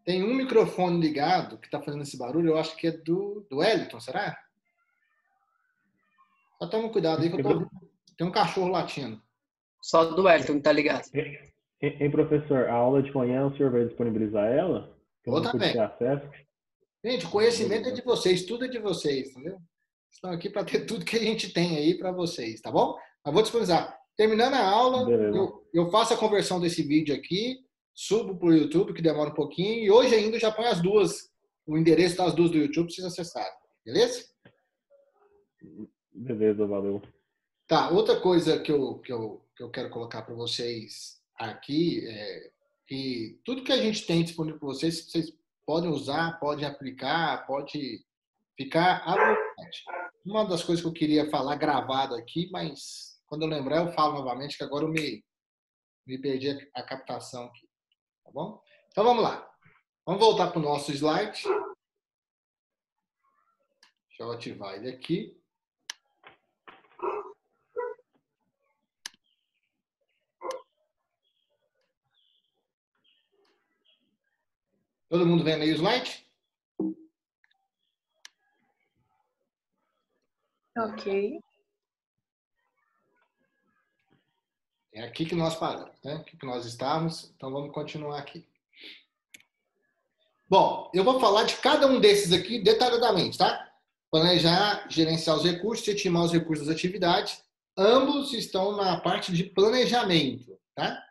Tem um microfone ligado que está fazendo esse barulho, eu acho que é do Wellington, será? Só toma cuidado aí que eu tô ouvindo. Tem um cachorro latindo. Só do Wellington que tá ligado. Hein, professor, a aula de manhã o senhor vai disponibilizar ela? Que eu Eu não pude também. ter acesso. Gente, o conhecimento é Beleza. de vocês, tudo é de vocês, entendeu? Estão aqui para ter tudo que a gente tem aí para vocês, tá bom? Eu vou disponibilizar. Terminando a aula, Beleza. eu faço a conversão desse vídeo aqui, subo para o YouTube, que demora um pouquinho, e hoje ainda já põe as duas, o endereço das duas do YouTube para vocês acessarem, beleza? Beleza, valeu. Tá, outra coisa que eu quero colocar para vocês aqui é que tudo que a gente tem disponível para vocês, vocês podem usar, podem aplicar, pode ficar à vontade. Uma das coisas que eu queria falar gravado aqui, mas quando eu lembrar eu falo novamente, que agora eu me perdi a captação aqui, tá bom? Então vamos lá. Vamos voltar para o nosso slide. Deixa eu ativar ele aqui. Todo mundo vendo aí o slide? Ok. É aqui que nós paramos, né? Aqui que nós estávamos. Então vamos continuar aqui. Bom, eu vou falar de cada um desses aqui detalhadamente, tá? Planejar, gerenciar os recursos, estimar os recursos das atividades. Ambos estão na parte de planejamento, tá?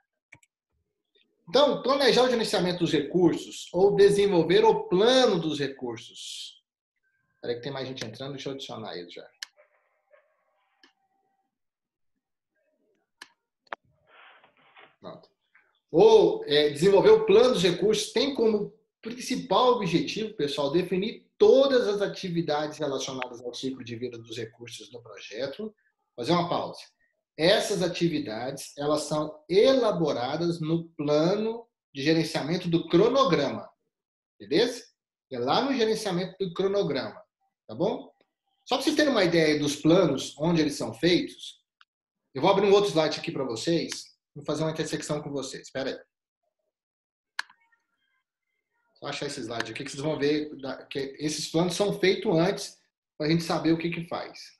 Então, planejar o gerenciamento dos recursos ou desenvolver o plano dos recursos. Espera aí que tem mais gente entrando, deixa eu adicionar ele já. Pronto. Ou desenvolver o plano dos recursos tem como principal objetivo, pessoal, definir todas as atividades relacionadas ao ciclo de vida dos recursos no projeto. Fazer uma pausa. Essas atividades, elas são elaboradas no plano de gerenciamento do cronograma. Beleza? É lá no gerenciamento do cronograma. Tá bom? Só para vocês terem uma ideia dos planos, onde eles são feitos, eu vou abrir um outro slide aqui para vocês. Vou fazer uma intersecção com vocês. Espera aí. Só achar esse slide aqui que vocês vão ver que esses planos são feitos antes para a gente saber o que faz.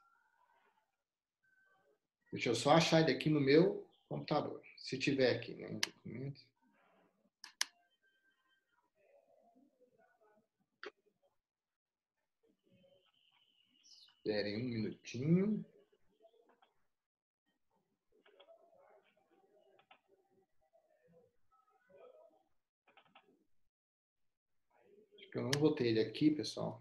Deixa eu só achar ele aqui no meu computador. Se tiver aqui, né? Documento. Esperem um minutinho. Acho que eu não vou ter ele aqui, pessoal.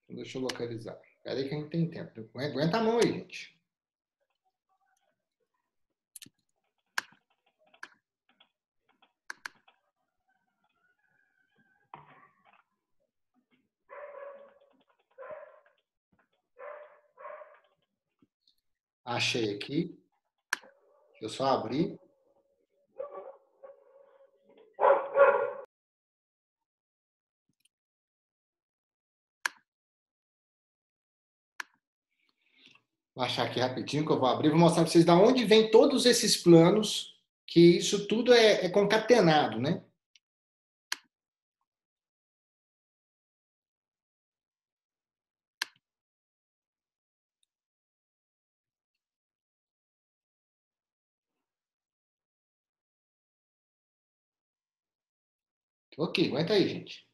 Então deixa eu localizar. Espera aí que a gente tem tempo. Aguenta a mão aí, gente. Achei aqui. Deixa eu só abrir. Vou achar aqui rapidinho que eu vou abrir. Vou mostrar para vocês de onde vem todos esses planos, que isso tudo é concatenado, né? Ok, aguenta aí, gente.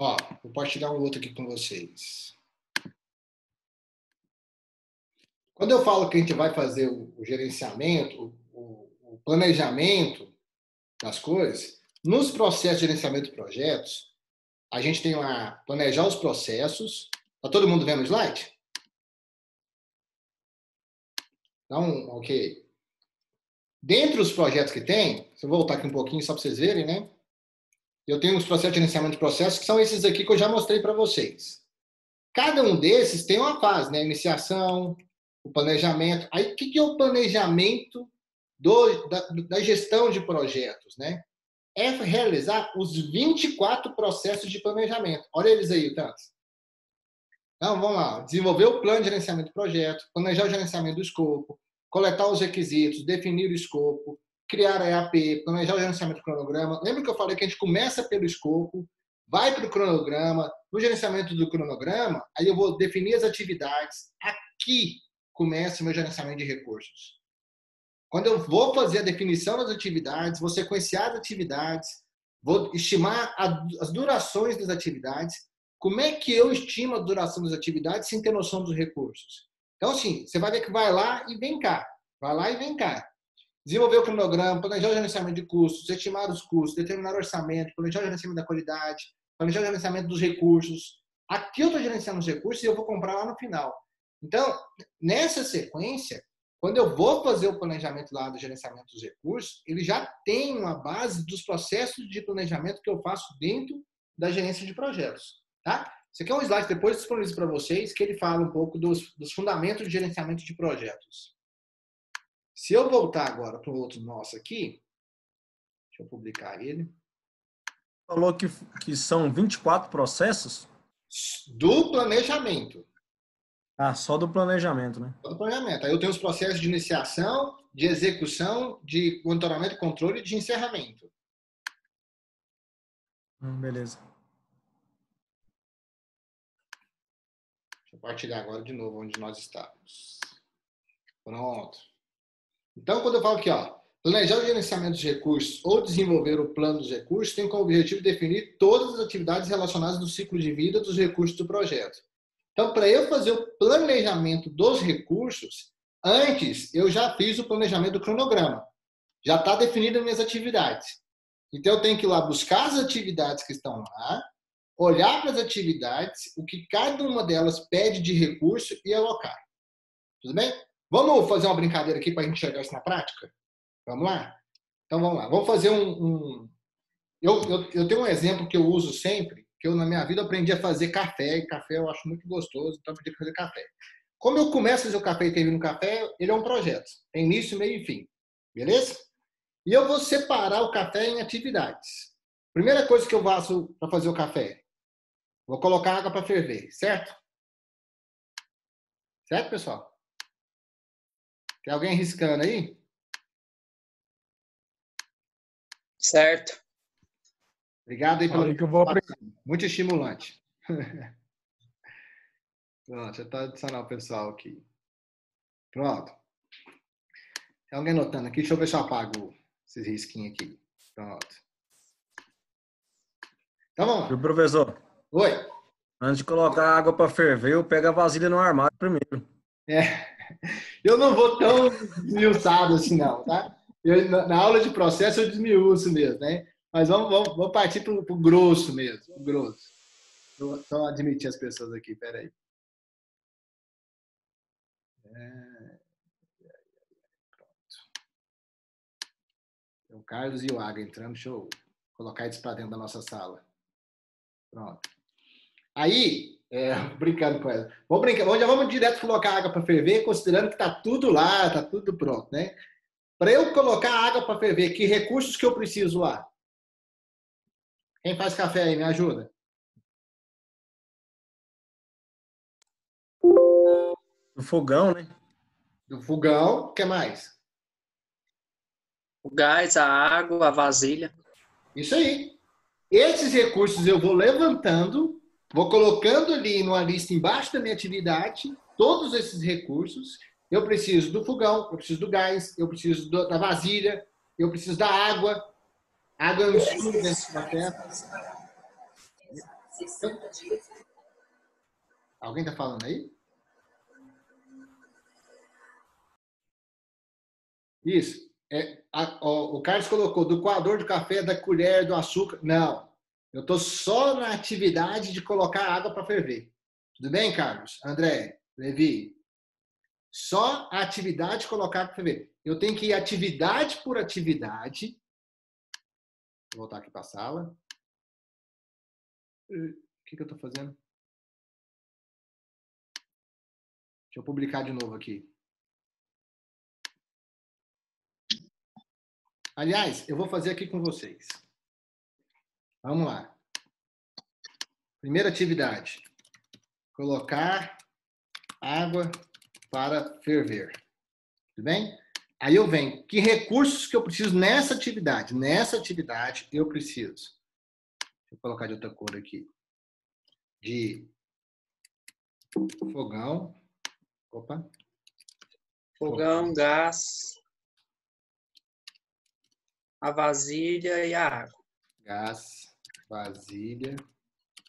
Ó, vou compartilhar um outro aqui com vocês. Quando eu falo que a gente vai fazer o gerenciamento, o planejamento das coisas, nos processos de gerenciamento de projetos, a gente tem lá planejar os processos. Tá todo mundo vendo o slide? Então, ok. Dentre os projetos que tem, se eu voltar aqui um pouquinho só para vocês verem, né? eu tenho os processos de gerenciamento de processos, que são esses aqui que eu já mostrei para vocês. Cada um desses tem uma fase, né? Iniciação, o planejamento. Aí, o que é o planejamento da gestão de projetos, né? É realizar os 24 processos de planejamento. Olha eles aí, Tantos. Então, vamos lá. Desenvolver o plano de gerenciamento do projeto, planejar o gerenciamento do escopo, coletar os requisitos, definir o escopo, criar a EAP, planejar o gerenciamento do cronograma. Lembra que eu falei que a gente começa pelo escopo, vai para o cronograma, no gerenciamento do cronograma, aí eu vou definir as atividades. Aqui começa o meu gerenciamento de recursos. Quando eu vou fazer a definição das atividades, vou sequenciar as atividades, vou estimar as durações das atividades. Como é que eu estimo a duração das atividades sem ter noção dos recursos? Então, assim, você vai ver que vai lá e vem cá. Vai lá e vem cá. Desenvolver o cronograma, planejar o gerenciamento de custos, estimar os custos, determinar o orçamento, planejar o gerenciamento da qualidade, planejar o gerenciamento dos recursos. Aqui eu estou gerenciando os recursos e eu vou comprar lá no final. Então, nessa sequência, quando eu vou fazer o planejamento lá do gerenciamento dos recursos, ele já tem uma base dos processos de planejamento que eu faço dentro da gerência de projetos. Tá? Esse aqui é um slide depois disponível para vocês, que ele fala um pouco dos fundamentos de gerenciamento de projetos. Se eu voltar agora para o outro nosso aqui, deixa eu publicar ele. Falou que são 24 processos? Do planejamento. Ah, só do planejamento, né? Só do planejamento. Aí eu tenho os processos de iniciação, de execução, de monitoramento e controle e de encerramento. Beleza. Deixa eu partilhar agora de novo onde nós estávamos. Pronto. Então, quando eu falo aqui, ó, planejar o gerenciamento dos recursos ou desenvolver o plano dos recursos tem como objetivo definir todas as atividades relacionadas no ciclo de vida dos recursos do projeto. Então, para eu fazer o planejamento dos recursos, antes eu já fiz o planejamento do cronograma. Já está definido as minhas atividades. Então, eu tenho que ir lá buscar as atividades que estão lá, olhar para as atividades, o que cada uma delas pede de recurso e alocar. Tudo bem? Vamos fazer uma brincadeira aqui para a gente chegar isso na prática? Vamos lá? Então, vamos lá. Vamos fazer Eu tenho um exemplo que eu uso sempre, que eu, na minha vida, aprendi a fazer café, e café eu acho muito gostoso, então eu aprendi a fazer café. Como eu começo a fazer o café e termino o café, ele é um projeto. Tem início, meio e fim. Beleza? E eu vou separar o café em atividades. Primeira coisa que eu faço para fazer o café, vou colocar água para ferver, certo? Certo, pessoal? Tem alguém riscando aí? Certo. Obrigado aí pelo que eu vou aprender. muito estimulante. Pronto, já está adicionando o pessoal aqui. Pronto. Tem alguém anotando aqui? Deixa eu ver se eu apago esses risquinhos aqui. Pronto. Então vamos E lá. professor, Oi. antes de colocar a água para ferver, eu pego a vasilha no armário primeiro. Eu não vou tão desmiuçado assim, não, tá? Na aula de processo eu desmiuço mesmo, né? Mas vamos partir para o grosso mesmo. O grosso. Vou só admitir as pessoas aqui, peraí. O Carlos e o Aga entrando, deixa eu colocar eles para dentro da nossa sala. Pronto. Aí, brincando com ela. Já vamos direto colocar a água para ferver, considerando que está tudo lá, está tudo pronto, né? Para eu colocar a água para ferver, que recursos que eu preciso lá? Quem faz café aí, me ajuda? O fogão, né? Do fogão, o que mais? O gás, a água, a vasilha. Isso aí. Esses recursos eu vou levantando, vou colocando ali numa lista embaixo da minha atividade, todos esses recursos. Eu preciso do fogão, eu preciso do gás, eu preciso da vasilha, eu preciso da água. Água eu misturo dentro do café. Alguém está falando aí? Isso. O Carlos colocou do coador do café, da colher, do açúcar. Não. Eu estou só na atividade de colocar água para ferver. Tudo bem, Carlos? André, Levi? Só a atividade de colocar para ferver. Eu tenho que ir atividade por atividade. Vou voltar aqui para a sala. que eu estou fazendo? Deixa eu publicar de novo aqui. Aliás, eu vou fazer aqui com vocês. Vamos lá. Primeira atividade. Colocar água para ferver. Tudo bem? Aí eu venho. Que recursos que eu preciso nessa atividade? Nessa atividade eu preciso. Deixa eu colocar de outra cor aqui. De fogão. Opa. Fogão, gás, a vasilha e a água. Gás, vasilha.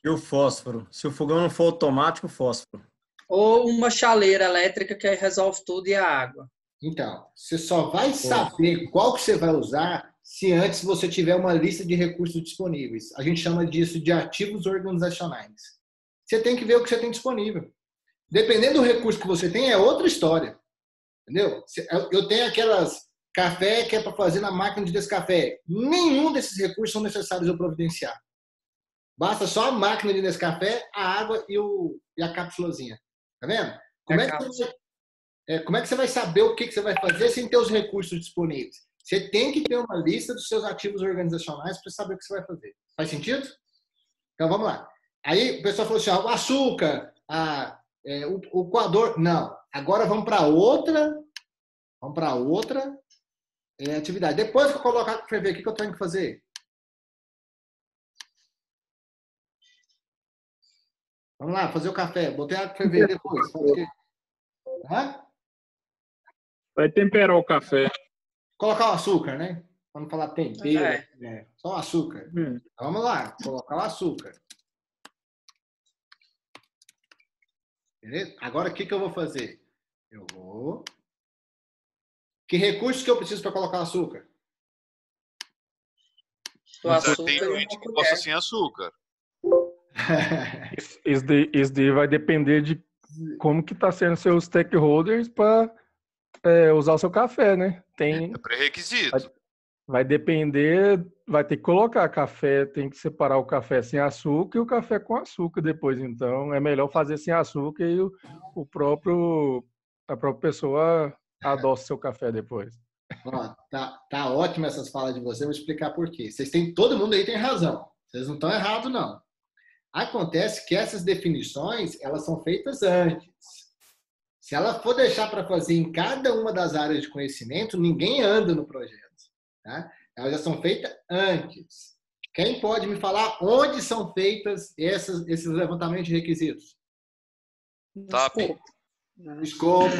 E o fósforo. Se o fogão não for automático, fósforo. Ou uma chaleira elétrica que aí resolve tudo e a água. Então, você só vai saber qual que você vai usar se antes você tiver uma lista de recursos disponíveis. A gente chama disso de ativos organizacionais. Você tem que ver o que você tem disponível. Dependendo do recurso que você tem, é outra história. Entendeu? Eu tenho aquelas café que é para fazer na máquina de descafé. Nenhum desses recursos são necessários eu providenciar. Basta só a máquina de Nescafé, a água e a cápsulazinha. Tá vendo? Como é que você vai saber o que você vai fazer sem ter os recursos disponíveis? Você tem que ter uma lista dos seus ativos organizacionais para saber o que você vai fazer. Faz sentido? Então vamos lá. Aí o pessoal falou assim: o açúcar, o coador. Não. Agora vamos para outra. Vamos para outra atividade. Depois que eu colocar para ferver, o que eu tenho que fazer? Vamos lá, fazer o café. Botei água para ferver depois. Faz o quê? Hã? Vai temperar o café. Colocar o açúcar, né? Para não falar tempero. Só o açúcar. Então, vamos lá, colocar o açúcar. Beleza? Agora, o que eu vou fazer? Eu vou... Que recursos que eu preciso para colocar o açúcar? O açúcar tem gente que gosta sem açúcar. Isso daí vai depender de como que tá sendo seus stakeholders para usar o seu café, né? É pré-requisito. Vai depender, vai ter que colocar café, tem que separar o café sem açúcar e o café com açúcar depois. Então, é melhor fazer sem açúcar e a própria pessoa adoça seu café depois. Ó, tá ótimo essas falas de vocês, eu vou explicar por quê. Todo mundo aí tem razão. Vocês não estão errados, não. Acontece que essas definições, elas são feitas antes. Se ela for deixar para fazer em cada uma das áreas de conhecimento, ninguém anda no projeto. Tá? Elas já são feitas antes. Quem pode me falar onde são feitas esses levantamentos de requisitos? TAP. Escopo.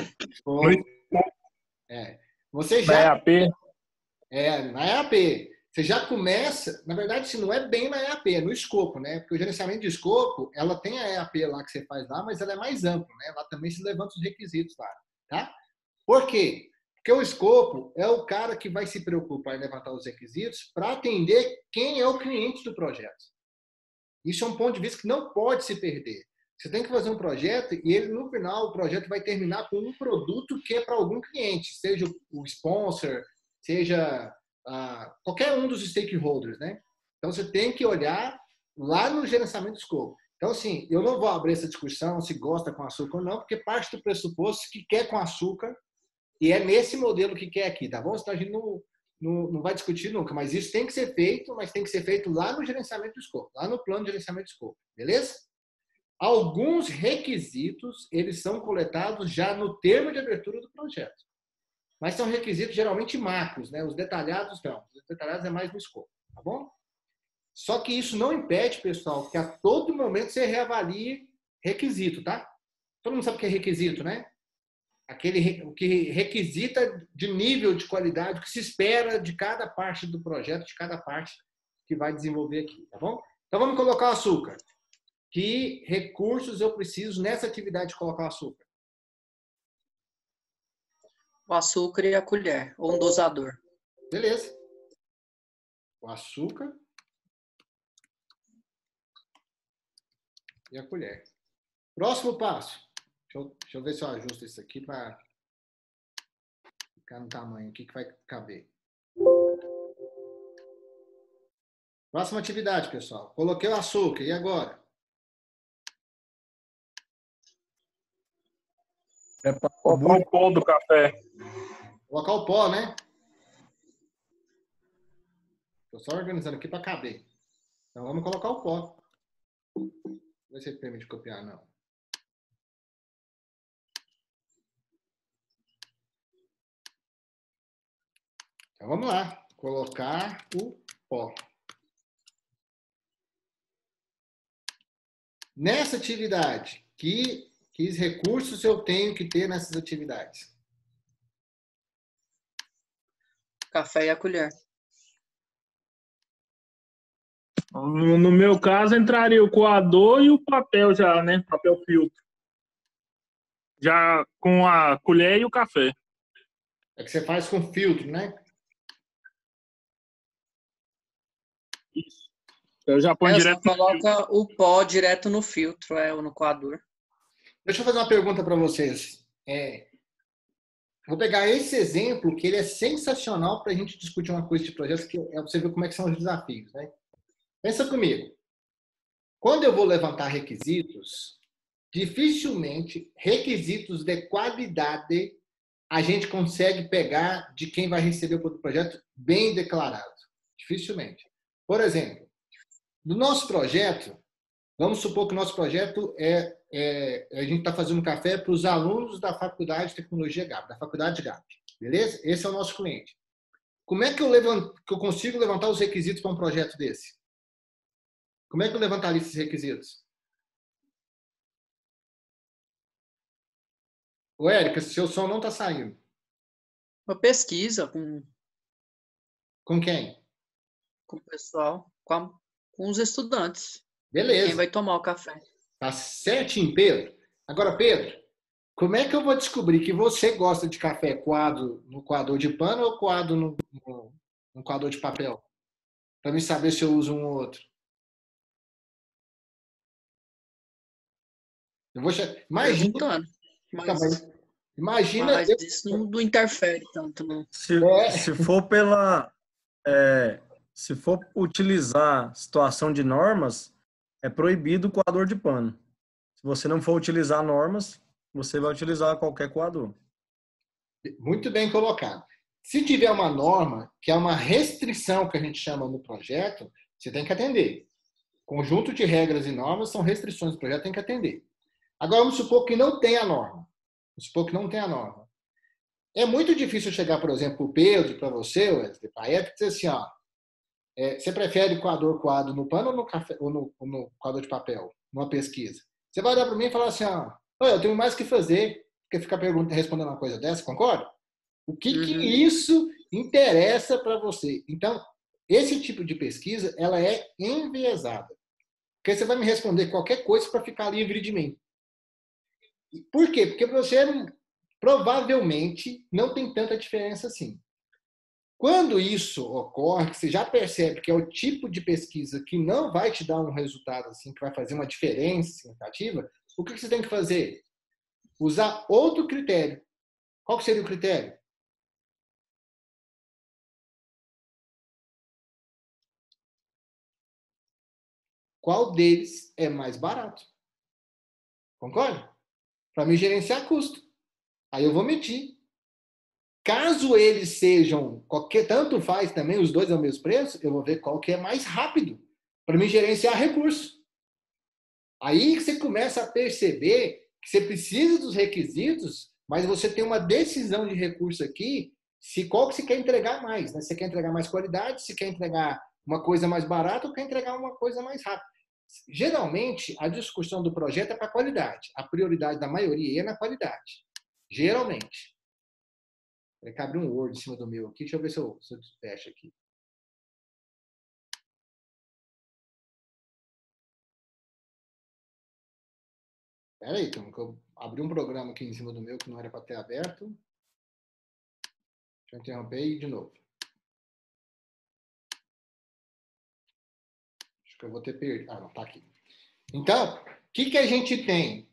Você já... Na EAP? Na EAP. Você já começa... Na verdade, se não é bem na EAP, é no escopo, né? Porque o gerenciamento de escopo, ela tem a EAP lá que você faz lá, mas ela é mais ampla, né? Lá também se levanta os requisitos lá, tá? Por quê? Porque o escopo é o cara que vai se preocupar em levantar os requisitos para atender quem é o cliente do projeto. Isso é um ponto de vista que não pode se perder. Você tem que fazer um projeto e ele, no final, o projeto vai terminar com um produto que é para algum cliente, seja o sponsor, seja qualquer um dos stakeholders, né? Então, você tem que olhar lá no gerenciamento do escopo. Então, assim, eu não vou abrir essa discussão se gosta com açúcar ou não, porque parte do pressuposto que quer com açúcar e é nesse modelo que quer aqui, tá bom? Senão a gente não vai discutir nunca, mas isso tem que ser feito, mas tem que ser feito lá no gerenciamento do escopo, lá no plano de gerenciamento do escopo, beleza? Alguns requisitos, eles são coletados já no termo de abertura do projeto. Mas são requisitos geralmente macros, né? Os detalhados não. Os detalhados é mais no escopo, tá bom? Só que isso não impede, pessoal, que a todo momento você reavalie requisito, tá? Todo mundo sabe o que é requisito, né? O que requisita de nível de qualidade, o que se espera de cada parte do projeto, de cada parte que vai desenvolver aqui, tá bom? Então vamos colocar o açúcar. Que recursos eu preciso nessa atividade de colocar o açúcar? O açúcar e a colher, ou um dosador. Beleza. O açúcar e a colher. Próximo passo. Deixa eu ver se eu ajusto isso aqui para ficar no tamanho aqui que vai caber. Próxima atividade, pessoal. Coloquei o açúcar. E agora? Colocar o pó do café. Colocar o pó, né? Estou só organizando aqui para caber. Então, vamos colocar o pó. Não vai ser permite copiar, não. Então, vamos lá. Colocar o pó. Nessa atividade, que recursos eu tenho que ter nessas atividades? Café e a colher. No meu caso, entraria o coador e o papel já, né? Papel filtro. Já com a colher e o café. É que você faz com filtro, né? Isso. Eu já ponho Você direto no filtro. coloca o pó direto no filtro, ou no coador. Deixa eu fazer uma pergunta para vocês. Vou pegar esse exemplo, que ele é sensacional para a gente discutir uma coisa de projetos, que é você ver como é que são os desafios, né? Pensa comigo. Quando eu vou levantar requisitos, dificilmente requisitos de qualidade a gente consegue pegar de quem vai receber o projeto bem declarado. Dificilmente. Por exemplo, no nosso projeto, vamos supor que o nosso projeto a gente está fazendo café para os alunos da Faculdade de Tecnologia GAP, da Faculdade GAP. Beleza? Esse é o nosso cliente. Como é que eu consigo levantar os requisitos para um projeto desse? Como é que eu levantaria esses requisitos? Ô, Érica, seu som não está saindo. Uma pesquisa Com quem? com o pessoal, com os estudantes. Quem Beleza. vai tomar o café. Tá certinho, Pedro. Agora, Pedro, como é que eu vou descobrir que você gosta de café coado no coador de pano ou coado no coador de papel? Para me saber se eu uso um ou outro. Eu vou imagina, Perguntando. imagina Mas isso não interfere tanto, não. Se for se for utilizar situação de normas, é proibido o coador de pano. Se você não for utilizar normas, você vai utilizar qualquer coador. Muito bem colocado. Se tiver uma norma, que é uma restrição que a gente chama no projeto, você tem que atender. Conjunto de regras e normas são restrições do projeto, tem que atender. Agora, vamos supor que não tenha norma. Vamos supor que não tenha norma. É muito difícil chegar, por exemplo, o Pedro, para você, Wesley, para a época, e dizer assim, ó, você prefere coador coado no pano ou no, café, ou no coador de papel, numa pesquisa? Você vai olhar para mim e falar assim, ó, eu tenho mais que fazer que ficar respondendo uma coisa dessa, concorda? O que isso interessa para você? Então, esse tipo de pesquisa, ela é enviesada. Porque você vai me responder qualquer coisa para ficar livre de mim. Por quê? Porque você provavelmente não tem tanta diferença assim. Quando isso ocorre, você já percebe que é o tipo de pesquisa que não vai te dar um resultado assim, que vai fazer uma diferença significativa, o que você tem que fazer? Usar outro critério. Qual que seria o critério? Qual deles é mais barato? Concorda? Para me gerenciar custo. Aí eu vou medir. Caso eles sejam, tanto faz também, os dois ao mesmo preço, eu vou ver qual que é mais rápido para me gerenciar recurso. Aí você começa a perceber que você precisa dos requisitos, mas você tem uma decisão de recurso aqui, qual que você quer entregar mais. Né? Você quer entregar mais qualidade, se quer entregar uma coisa mais barata ou quer entregar uma coisa mais rápida. Geralmente, a discussão do projeto é para a qualidade. A prioridade da maioria é na qualidade. Geralmente. Vai abrir um Word em cima do meu aqui. Deixa eu ver se eu fecho aqui. Espera aí, então, que eu abri um programa aqui em cima do meu que não era para ter aberto. Deixa eu interromper e de novo. Acho que eu vou ter perdido. Ah, não, tá aqui. Então, o que a gente tem?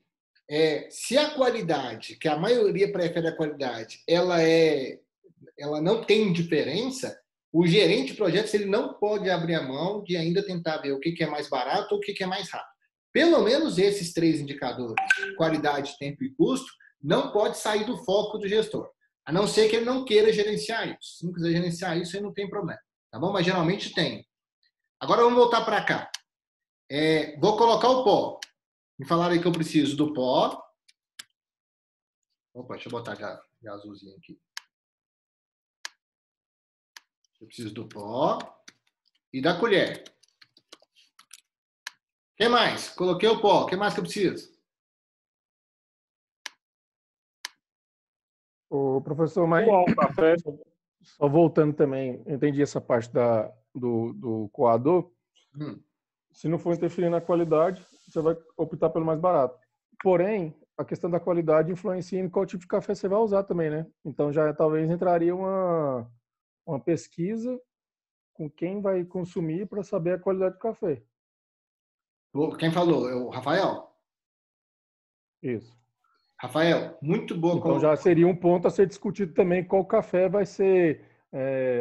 Se a qualidade, que a maioria prefere a qualidade, ela não tem diferença, o gerente de projetos ele não pode abrir a mão de ainda tentar ver o que é mais barato ou o que é mais rápido. Pelo menos esses 3 indicadores, qualidade, tempo e custo, não pode sair do foco do gestor. A não ser que ele não queira gerenciar isso. Se não quiser gerenciar isso, aí não tem problema. Tá bom? Mas geralmente tem. Agora vamos voltar para cá. Vou colocar o pó. Me falaram aí que eu preciso do pó. Opa, deixa eu botar já azulzinho aqui. Eu preciso do pó e da colher. O que mais? Coloquei o pó. O que mais que eu preciso? O professor, mas café. só voltando também, entendi essa parte do coador. Se não for interferir na qualidade, você vai optar pelo mais barato. Porém, a questão da qualidade influencia em qual tipo de café você vai usar também, né? Então já talvez entraria uma pesquisa com quem vai consumir para saber a qualidade do café. Quem falou? É o Rafael? Isso. Rafael, muito boa. Então já seria um ponto a ser discutido também qual café vai ser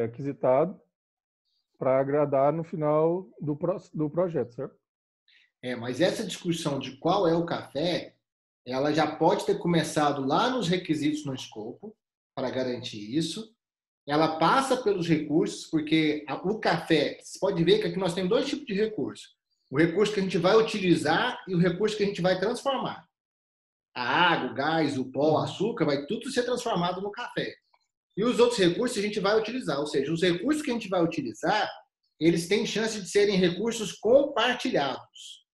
aquisitado para agradar no final do projeto, certo? Mas essa discussão de qual é o café, ela já pode ter começado lá nos requisitos no escopo, para garantir isso. Ela passa pelos recursos, porque o café, você pode ver que aqui nós temos 2 tipos de recursos. O recurso que a gente vai utilizar e o recurso que a gente vai transformar. A água, o gás, o pó, o açúcar, vai tudo ser transformado no café. E os outros recursos a gente vai utilizar. Ou seja, os recursos que a gente vai utilizar, eles têm chance de serem recursos compartilhados.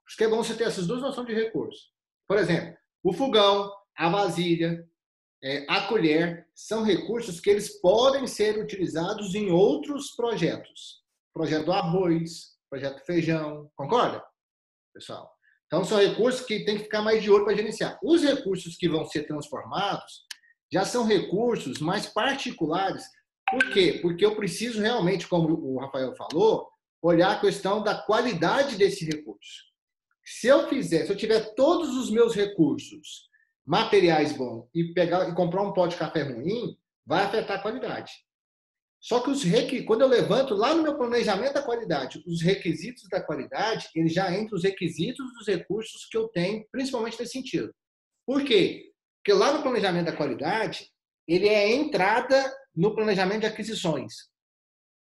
Acho que é bom você ter essas 2 noções de recurso. Por exemplo, o fogão, a vasilha, a colher, são recursos que eles podem ser utilizados em outros projetos. Projeto do arroz, projeto do feijão. Concorda, pessoal? Então, são recursos que tem que ficar mais de olho para gerenciar. Os recursos que vão ser transformados já são recursos mais particulares. Por quê? Porque eu preciso realmente, como o Rafael falou, olhar a questão da qualidade desse recurso. Se eu tiver todos os meus recursos materiais bons e comprar um pó de café ruim, vai afetar a qualidade. Só que quando eu levanto lá no meu planejamento da qualidade, os requisitos da qualidade, ele já entra os requisitos dos recursos que eu tenho, principalmente nesse sentido. Por quê? Porque lá no planejamento da qualidade, ele é a entrada no planejamento de aquisições.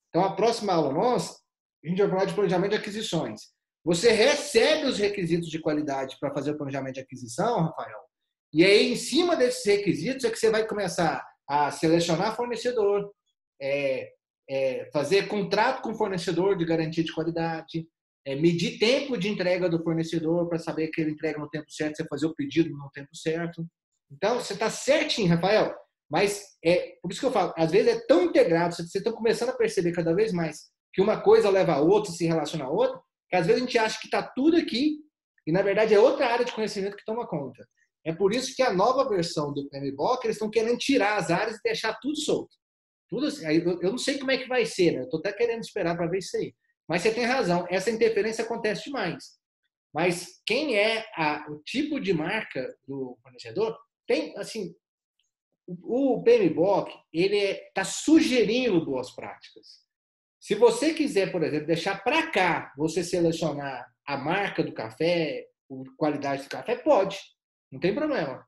Então, a próxima aula nossa, a gente vai falar de planejamento de aquisições. Você recebe os requisitos de qualidade para fazer o planejamento de aquisição, Rafael, e aí, em cima desses requisitos, é que você vai começar a selecionar fornecedor, fazer contrato com o fornecedor de garantia de qualidade, medir tempo de entrega do fornecedor para saber que ele entrega no tempo certo, você fazer o pedido no tempo certo. Então, você está certinho, Rafael, mas por isso que eu falo, às vezes é tão integrado, vocês estão começando a perceber cada vez mais que uma coisa leva a outra, se relaciona a outra, que às vezes a gente acha que está tudo aqui e, na verdade, é outra área de conhecimento que toma conta. É por isso que a nova versão do PMBOK, eles estão querendo tirar as áreas e deixar tudo solto. Tudo assim, eu não sei como é que vai ser, né? Eu estou até querendo esperar para ver isso aí. Mas você tem razão, essa interferência acontece demais. Mas quem é o tipo de marca do fornecedor, tem, assim, o PMBOK, ele está sugerindo boas práticas. Se você quiser, por exemplo, deixar para cá, você selecionar a marca do café, a qualidade do café, pode. Não tem problema.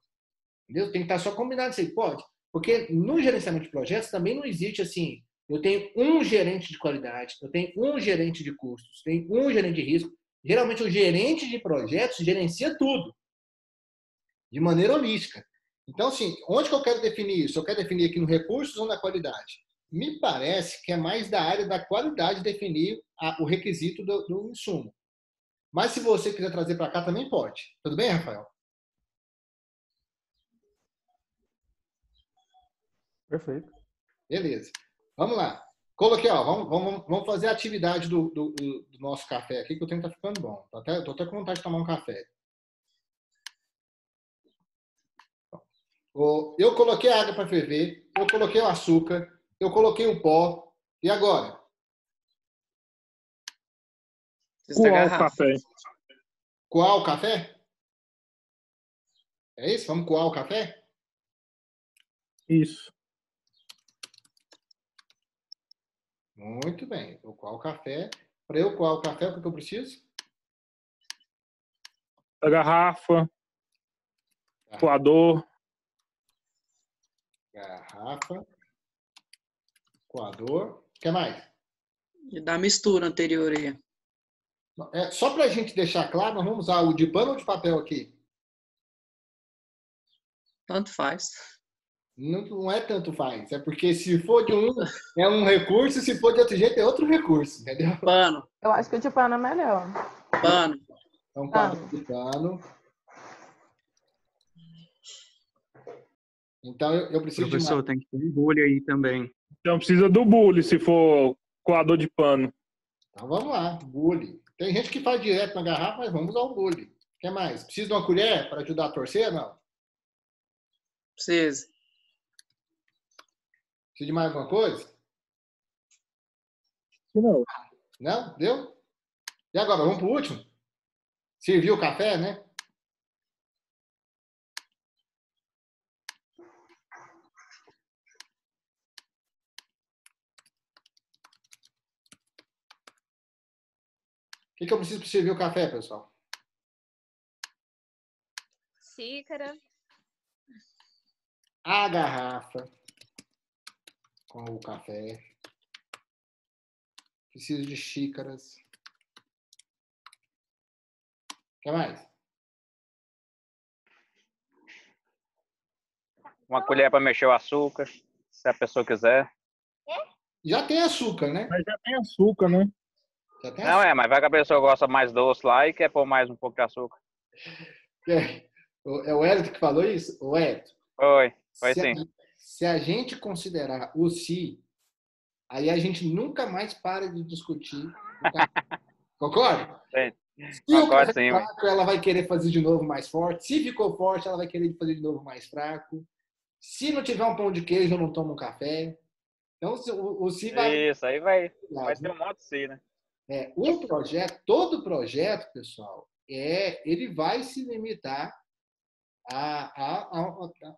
Entendeu? Tem que estar só combinado isso aí. Pode. Porque no gerenciamento de projetos também não existe assim, eu tenho um gerente de qualidade, eu tenho um gerente de custos, tenho um gerente de risco. Geralmente o gerente de projetos gerencia tudo, de maneira holística. Então, assim, onde que eu quero definir isso? Eu quero definir aqui no recursos ou na qualidade? Me parece que é mais da área da qualidade definir o requisito do insumo. Mas se você quiser trazer para cá, também pode. Tudo bem, Rafael? Perfeito. Beleza. Vamos lá. Coloquei, ó, vamos fazer a atividade do nosso café aqui, que o tempo está ficando bom. Estou até com vontade de tomar um café. Eu coloquei a água para ferver, eu coloquei o açúcar, eu coloquei o pó. E agora? Coar o café. Coar o café? É isso? Vamos coar o café? Isso. Muito bem. Vou coar o café. Para eu coar o café, o que eu preciso? A garrafa, coador. Garrafa, coador. O que mais? E da mistura anterior aí. Só para a gente deixar claro, nós vamos usar o de pano ou de papel aqui? Tanto faz. Não é tanto faz. É porque se for de um, é um recurso, se for de outro jeito, é outro recurso, entendeu? Pano. Eu acho que o de pano é melhor. Pano. Então, quadro de pano. Então, eu preciso Professor, tem que ter um bule aí também. Então precisa do bule, se for coador de pano. Então, vamos lá. Bule. Tem gente que faz direto na garrafa, mas vamos usar o bule. O que mais? Precisa de uma colher para ajudar a torcer, não? Precisa. Precisa de mais alguma coisa? Não. Não? Deu? E agora, vamos para o último? Serviu o café, né? O que eu preciso para servir o café, pessoal? Xícara. A garrafa com o café. Preciso de xícaras. O que mais? Uma colher para mexer o açúcar, se a pessoa quiser. Já tem açúcar, né? Mas já tem açúcar, né? Já tem Não, açúcar. mas vai que a pessoa gosta mais doce lá e quer pôr mais um pouco de açúcar. É o Hélio que falou isso? O Hélio. Foi se sim. Se a gente considerar o si, aí a gente nunca mais para de discutir. Concorda? Sim. Se o Concordo, café é fraco, ela vai querer fazer de novo mais forte. Se ficou forte, ela vai querer fazer de novo mais fraco. Se não tiver um pão de queijo, eu não tomo um café. Então, o si vai... Isso, aí vai ter um monte de si, né? O projeto, todo projeto, pessoal, ele vai se limitar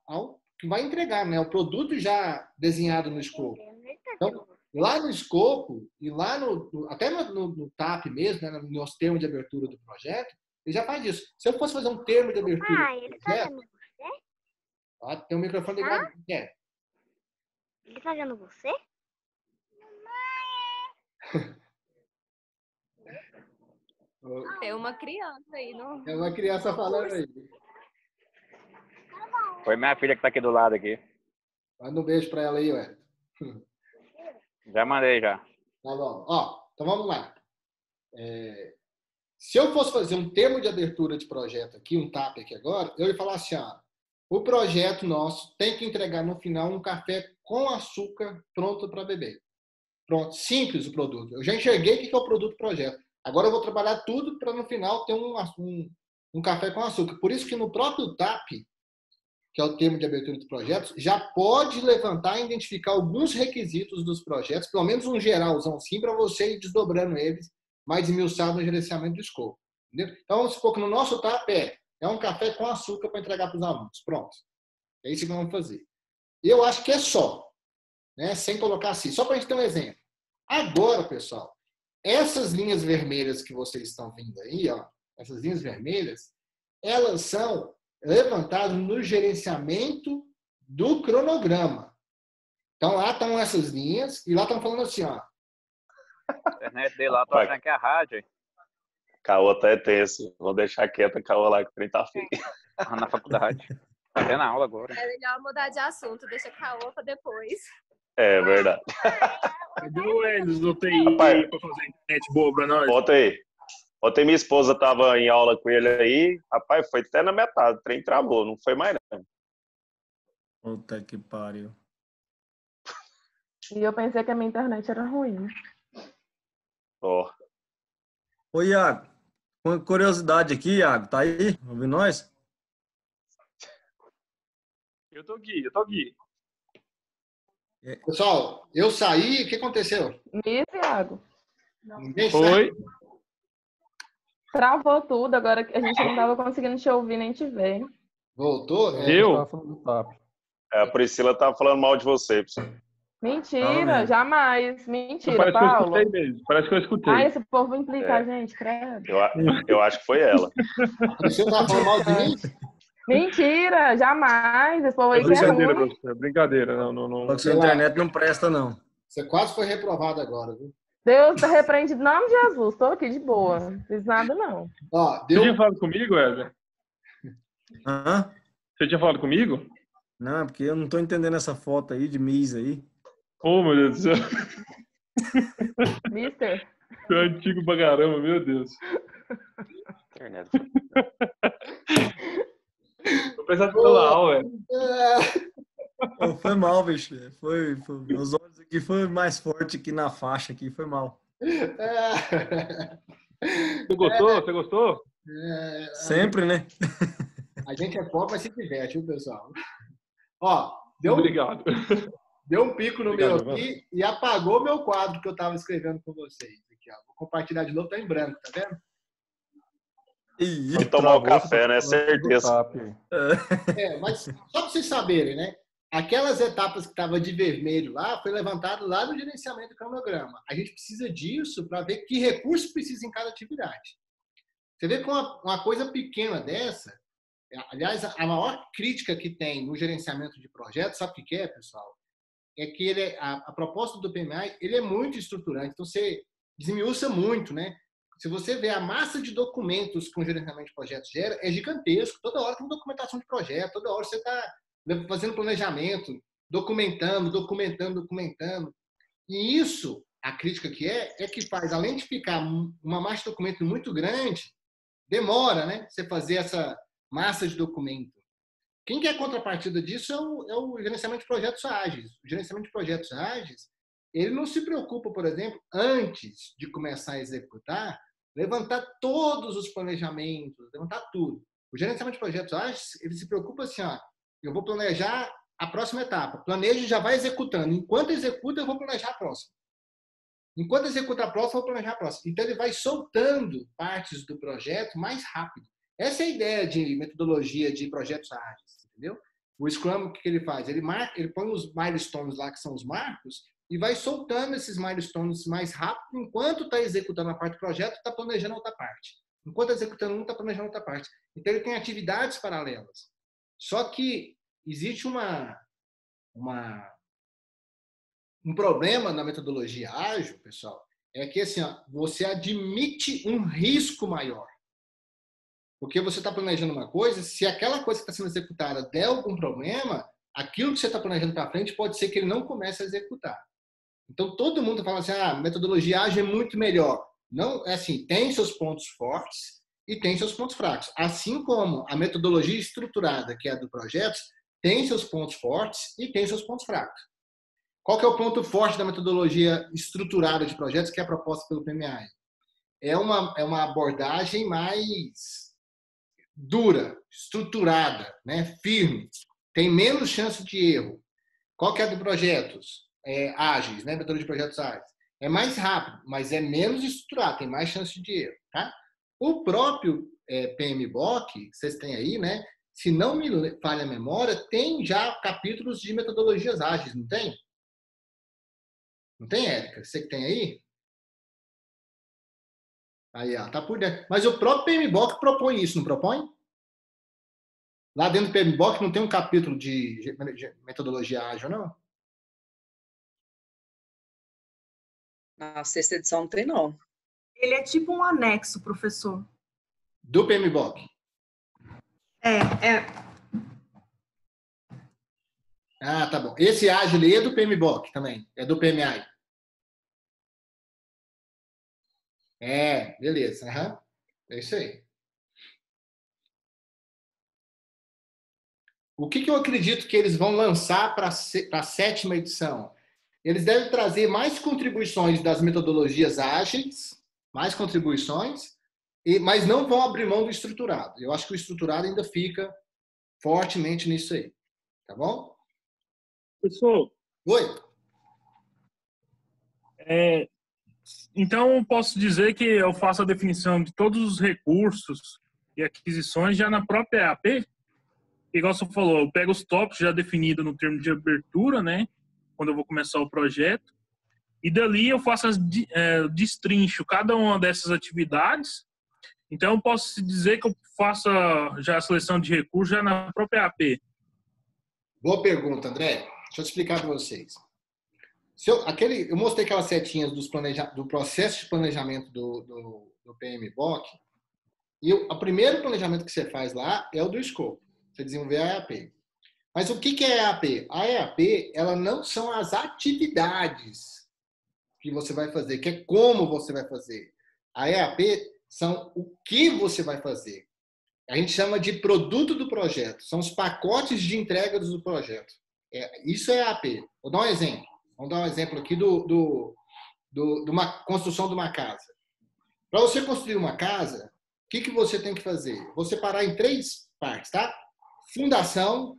ao que vai entregar, né? O produto já desenhado no escopo. Então, lá no escopo e lá até no TAP mesmo, né, no nosso termo de abertura do projeto, ele já faz isso. Se eu fosse fazer um termo de abertura do projeto, ó, tem um microfone ligado. Ele tá vendo você? Tem uma criança aí, não? É uma criança falando aí. Foi minha filha que tá aqui do lado aqui. Manda um beijo pra ela aí, ué. Já mandei, já. Tá bom. Ó, então vamos lá. Se eu fosse fazer um termo de abertura de projeto aqui, um TAP aqui agora, eu ia falar assim, ó, o projeto nosso tem que entregar no final um café com açúcar pronto para beber. Pronto, simples o produto. Eu já enxerguei o que é o produto do projeto. Agora eu vou trabalhar tudo para no final ter um café com açúcar. Por isso que no próprio TAP, que é o termo de abertura de projetos, já pode levantar e identificar alguns requisitos dos projetos, pelo menos um geralzão assim, para você ir desdobrando eles, mais esmiuçado no gerenciamento do escopo. Entendeu? Então, vamos supor que no nosso TAP é um café com açúcar para entregar para os alunos. Pronto. É isso que vamos fazer. Eu acho que é só, né? Sem colocar assim. Só para a gente ter um exemplo. Agora, pessoal, essas linhas vermelhas que vocês estão vendo aí, ó, essas linhas vermelhas, elas são levantadas no gerenciamento do cronograma. Então, lá estão essas linhas e lá estão falando assim, ó. A internet dele lá, tô achando que é a rádio. Hein? Caô tá tenso. Vou deixar quieta Caô lá que o trem tá feio. Na faculdade. Tá tendo aula agora. É melhor mudar de assunto, deixa caô pra depois. É verdade. Cadê o Elis do TI para fazer internet boa pra nós? Bota aí. Ontem minha esposa tava em aula com ele aí. Rapaz, foi até na metade. O trem travou, não foi mais não. Puta que pariu. E eu pensei que a minha internet era ruim. Ó. Ô, Iago, uma curiosidade aqui, Iago, tá aí? Ouvindo nós? Eu tô aqui. Pessoal, eu saí, o que aconteceu? Isso, Iago. Ninguém Foi. sabe. Travou tudo, agora a gente não tava conseguindo te ouvir nem te ver. Voltou? Eu? A Priscila tava falando mal de você. Mentira, jamais. Mentira, Parece que eu Paulo. escutei mesmo. Parece que eu escutei. Ah, esse povo implica a gente, credo. Eu acho que foi ela. Você tá falando mal de mim? Mentira, jamais. Esse povo aí que é Brincadeira, ruim. professor. Brincadeira. Não. Só que sua internet não presta, não. Você quase foi reprovado agora, viu? Deus tá repreendido em nome de Jesus. Tô aqui de boa. Não fiz nada, não. Ó, Você tinha falado comigo, Wesley? Hã? Você tinha falado comigo? Não, porque eu não tô entendendo essa foto aí de Miss aí. Oh, meu Deus do céu. Mister. Você é antigo pra caramba, meu Deus. Internet. Vou pensar que pela aula, velho. Oh, foi mal, bicho. Foi, meus olhos aqui foi mais forte aqui na faixa aqui, foi mal. Você gostou? Você gostou? Sempre, né? A gente é pobre, mas se diverte, viu, pessoal? Ó, Obrigado. Deu um pico no Obrigado, meu aqui e apagou meu quadro que eu tava escrevendo com vocês. Aqui, ó. Vou compartilhar de novo, tá em branco, tá vendo? Foi tomar o café, né? Certeza. Mas só para vocês saberem, né? Aquelas etapas que estavam de vermelho lá, foi levantado lá no gerenciamento do cronograma. A gente precisa disso para ver que recurso precisa em cada atividade. Você vê com uma coisa pequena dessa, aliás, a maior crítica que tem no gerenciamento de projetos, sabe o que é, pessoal? É que a proposta do PMI, ele é muito estruturante. Então, você desmiuça muito, né? Se você vê a massa de documentos que o gerenciamento de projetos gera, é gigantesco. Toda hora tem documentação de projeto, toda hora você está fazendo planejamento, documentando. E isso, a crítica que é que faz, além de ficar uma massa de documento muito grande, demora, né? Você fazer essa massa de documento. Quem que é a contrapartida disso é o gerenciamento de projetos ágeis. O gerenciamento de projetos ágeis, ele não se preocupa, por exemplo, antes de começar a executar, levantar todos os planejamentos, levantar tudo. O gerenciamento de projetos ágeis, ele se preocupa assim, ó, eu vou planejar a próxima etapa. Planejo e já vai executando. Enquanto executa, eu vou planejar a próxima. Enquanto executa a próxima, eu vou planejar a próxima. Então, ele vai soltando partes do projeto mais rápido. Essa é a ideia de metodologia de projetos ágeis, entendeu? O Scrum, o que ele faz? Ele põe os milestones lá, que são os marcos, e vai soltando esses milestones mais rápido, enquanto está executando a parte do projeto, está planejando outra parte. Enquanto está executando um, está planejando outra parte. Então, ele tem atividades paralelas. Só que existe um problema na metodologia ágil, pessoal, é que assim, ó, você admite um risco maior. Porque você está planejando uma coisa, se aquela coisa que está sendo executada der algum problema, aquilo que você está planejando para frente pode ser que ele não comece a executar. Então, todo mundo fala assim, a metodologia ágil é muito melhor. Não, é assim, tem seus pontos fortes e tem seus pontos fracos. Assim como a metodologia estruturada, que é a do projetos, tem seus pontos fortes e tem seus pontos fracos. Qual que é o ponto forte da metodologia estruturada de projetos, que é a proposta pelo PMI? É uma abordagem mais dura, estruturada, né? Firme, tem menos chance de erro. Qual que é a do projetos ágeis, né? Metodologia de projetos ágeis? É mais rápido, mas é menos estruturado, tem mais chance de erro, tá? O próprio PMBOK, vocês têm aí, né? Se não me falha a memória, tem já capítulos de metodologias ágeis, não tem? Não tem, Érica? Você que tem aí? Aí, ó, tá por dentro. Mas o próprio PMBOK propõe isso, não propõe? Lá dentro do PMBOK não tem um capítulo de metodologia ágil, não? Na sexta edição não tem, não. Ele é tipo um anexo, professor. Do PMBOK? É. Ah, tá bom. Esse ágil é do PMBOK também, é do PMI. Beleza. Uhum. É isso aí. O que eu acredito que eles vão lançar para a 7ª edição? Eles devem trazer mais contribuições das metodologias ágeis, mais contribuições, mas não vão abrir mão do estruturado. Eu acho que o estruturado ainda fica fortemente nisso aí. Tá bom? Professor. Oi. Então, posso dizer que eu faço a definição de todos os recursos e aquisições já na própria EAP? Igual você falou, eu pego os tópicos já definidos no termo de abertura, né? quando eu vou começar o projeto. E dali eu faço destrincho cada uma dessas atividades. Então, eu posso dizer que eu faço já a seleção de recursos já na própria AP. Boa pergunta, André. Deixa eu explicar para vocês. Eu mostrei aquelas setinhas do processo de planejamento do PMBOK. E o primeiro planejamento que você faz lá é o do escopo. Você desenvolver a EAP. Mas o que é a EAP? A EAP, ela não são as atividades que você vai fazer, que é como você vai fazer. A EAP são o que você vai fazer. A gente chama de produto do projeto. São os pacotes de entrega do projeto. Isso é EAP. Vou dar um exemplo. Vamos dar um exemplo aqui de uma construção de uma casa. Para você construir uma casa, o que você tem que fazer? Vou separar em 3 partes, tá? Fundação,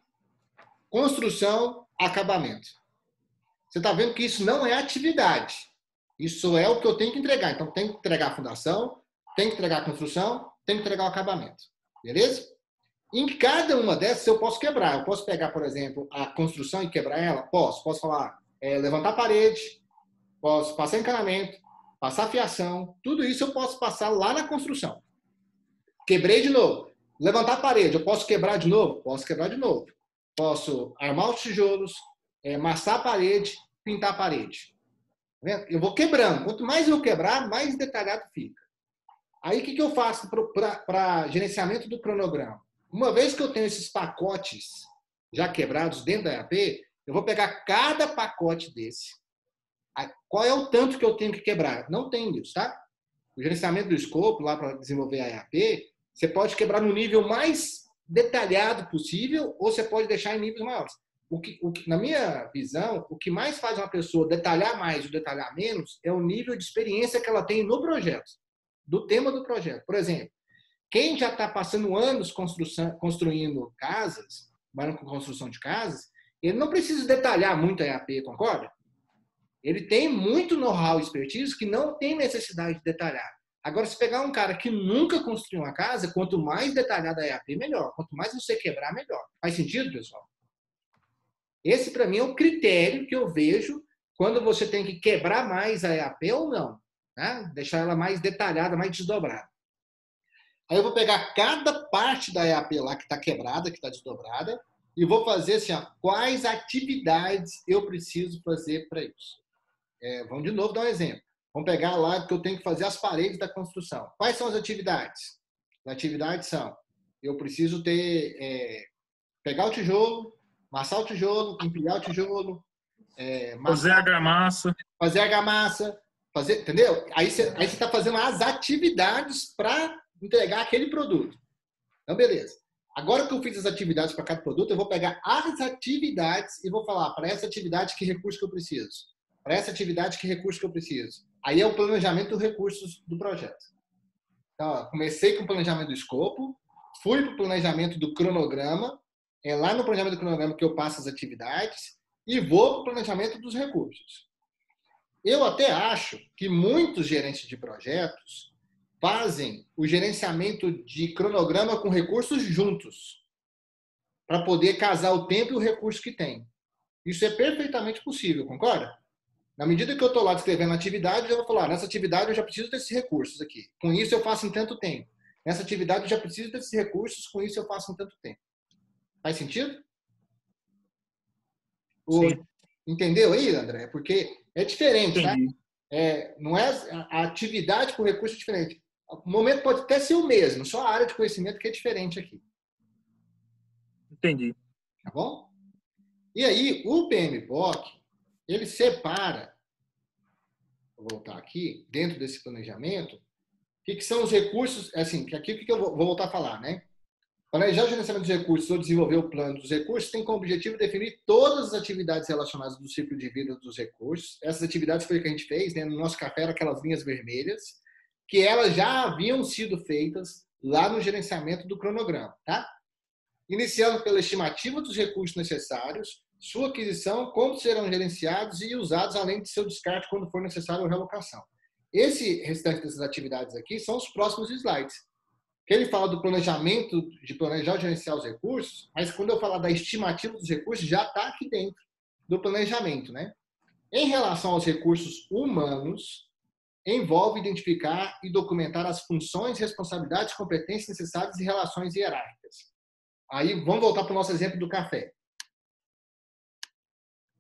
construção, acabamento. Você está vendo que isso não é atividade. Isso é o que eu tenho que entregar. Então, tem que entregar a fundação, tem que entregar a construção, tem que entregar o acabamento. Beleza? Em cada uma dessas, eu posso quebrar. Eu posso pegar, por exemplo, a construção e quebrar ela? Posso. Posso falar, levantar a parede, posso passar encanamento, passar fiação. Tudo isso eu posso passar lá na construção. Quebrei de novo. Levantar a parede, eu posso quebrar de novo? Posso quebrar de novo. Posso armar os tijolos, amassar a parede, pintar a parede. Tá vendo? Eu vou quebrando. Quanto mais eu quebrar, mais detalhado fica. Aí, o que eu faço para gerenciamento do cronograma? Uma vez que eu tenho esses pacotes já quebrados dentro da EAP, eu vou pegar cada pacote desse. Qual é o tanto que eu tenho que quebrar? Não tem isso, tá? O gerenciamento do escopo, lá para desenvolver a EAP, você pode quebrar no nível mais detalhado possível ou você pode deixar em níveis maiores. Na minha visão, o que mais faz uma pessoa detalhar mais ou detalhar menos é o nível de experiência que ela tem no projeto, do tema do projeto. Por exemplo, quem já está passando anos construindo casas, trabalhando com construção de casas, ele não precisa detalhar muito a EAP, concorda? Ele tem muito know-how e expertise que não tem necessidade de detalhar. Agora, se pegar um cara que nunca construiu uma casa, quanto mais detalhada a EAP, melhor. Quanto mais você quebrar, melhor. Faz sentido, pessoal? Esse, para mim, é o critério que eu vejo quando você tem que quebrar mais a EAP ou não. Né? Deixar ela mais detalhada, mais desdobrada. Aí eu vou pegar cada parte da EAP lá que está quebrada, que está desdobrada, e vou fazer assim, quais atividades eu preciso fazer para isso. Vamos de novo dar um exemplo. Vamos pegar lá que eu tenho que fazer as paredes da construção. Quais são as atividades? As atividades são, eu preciso pegar o tijolo, amassar o tijolo, empilhar o tijolo, fazer argamassa. Fazer argamassa, entendeu? Aí você está fazendo as atividades para entregar aquele produto. Então, beleza. Agora que eu fiz as atividades para cada produto, eu vou pegar as atividades e vou falar para essa atividade que recurso que eu preciso. Para essa atividade que recurso que eu preciso. Aí é o planejamento dos recursos do projeto. Então, comecei com o planejamento do escopo, fui para o planejamento do cronograma, é lá no planejamento do cronograma que eu passo as atividades e vou para o planejamento dos recursos. Eu até acho que muitos gerentes de projetos fazem o gerenciamento de cronograma com recursos juntos, para poder casar o tempo e o recurso que tem. Isso é perfeitamente possível, concorda? Na medida que eu estou lá descrevendo a atividade, eu vou falar, nessa atividade eu já preciso desses recursos aqui. Com isso eu faço em tanto tempo. Nessa atividade eu já preciso desses recursos, com isso eu faço em tanto tempo. Faz sentido? Entendeu aí, André? Porque é diferente, tá? Não é a atividade com recurso é diferente. O momento pode até ser o mesmo, só a área de conhecimento que é diferente aqui. Entendi. Tá bom? E aí, o PMBOK, ele separa, vou voltar aqui, dentro desse planejamento, o que são os recursos, assim, que aqui o que eu vou voltar a falar, né? Planejar o gerenciamento dos recursos ou desenvolver o plano dos recursos tem como objetivo definir todas as atividades relacionadas do ciclo de vida dos recursos. Essas atividades foi o que a gente fez, né? No nosso café eram aquelas linhas vermelhas, que elas já haviam sido feitas lá no gerenciamento do cronograma, tá? Iniciando pela estimativa dos recursos necessários, sua aquisição, como serão gerenciados e usados, além de seu descarte quando for necessário a realocação. Esse restante dessas atividades aqui são os próximos slides. Que ele fala do planejamento, de planejar e gerenciar os recursos, mas quando eu falar da estimativa dos recursos, já está aqui dentro do planejamento, né? Em relação aos recursos humanos, envolve identificar e documentar as funções, responsabilidades, competências necessárias e relações hierárquicas. Aí, vamos voltar para o nosso exemplo do café.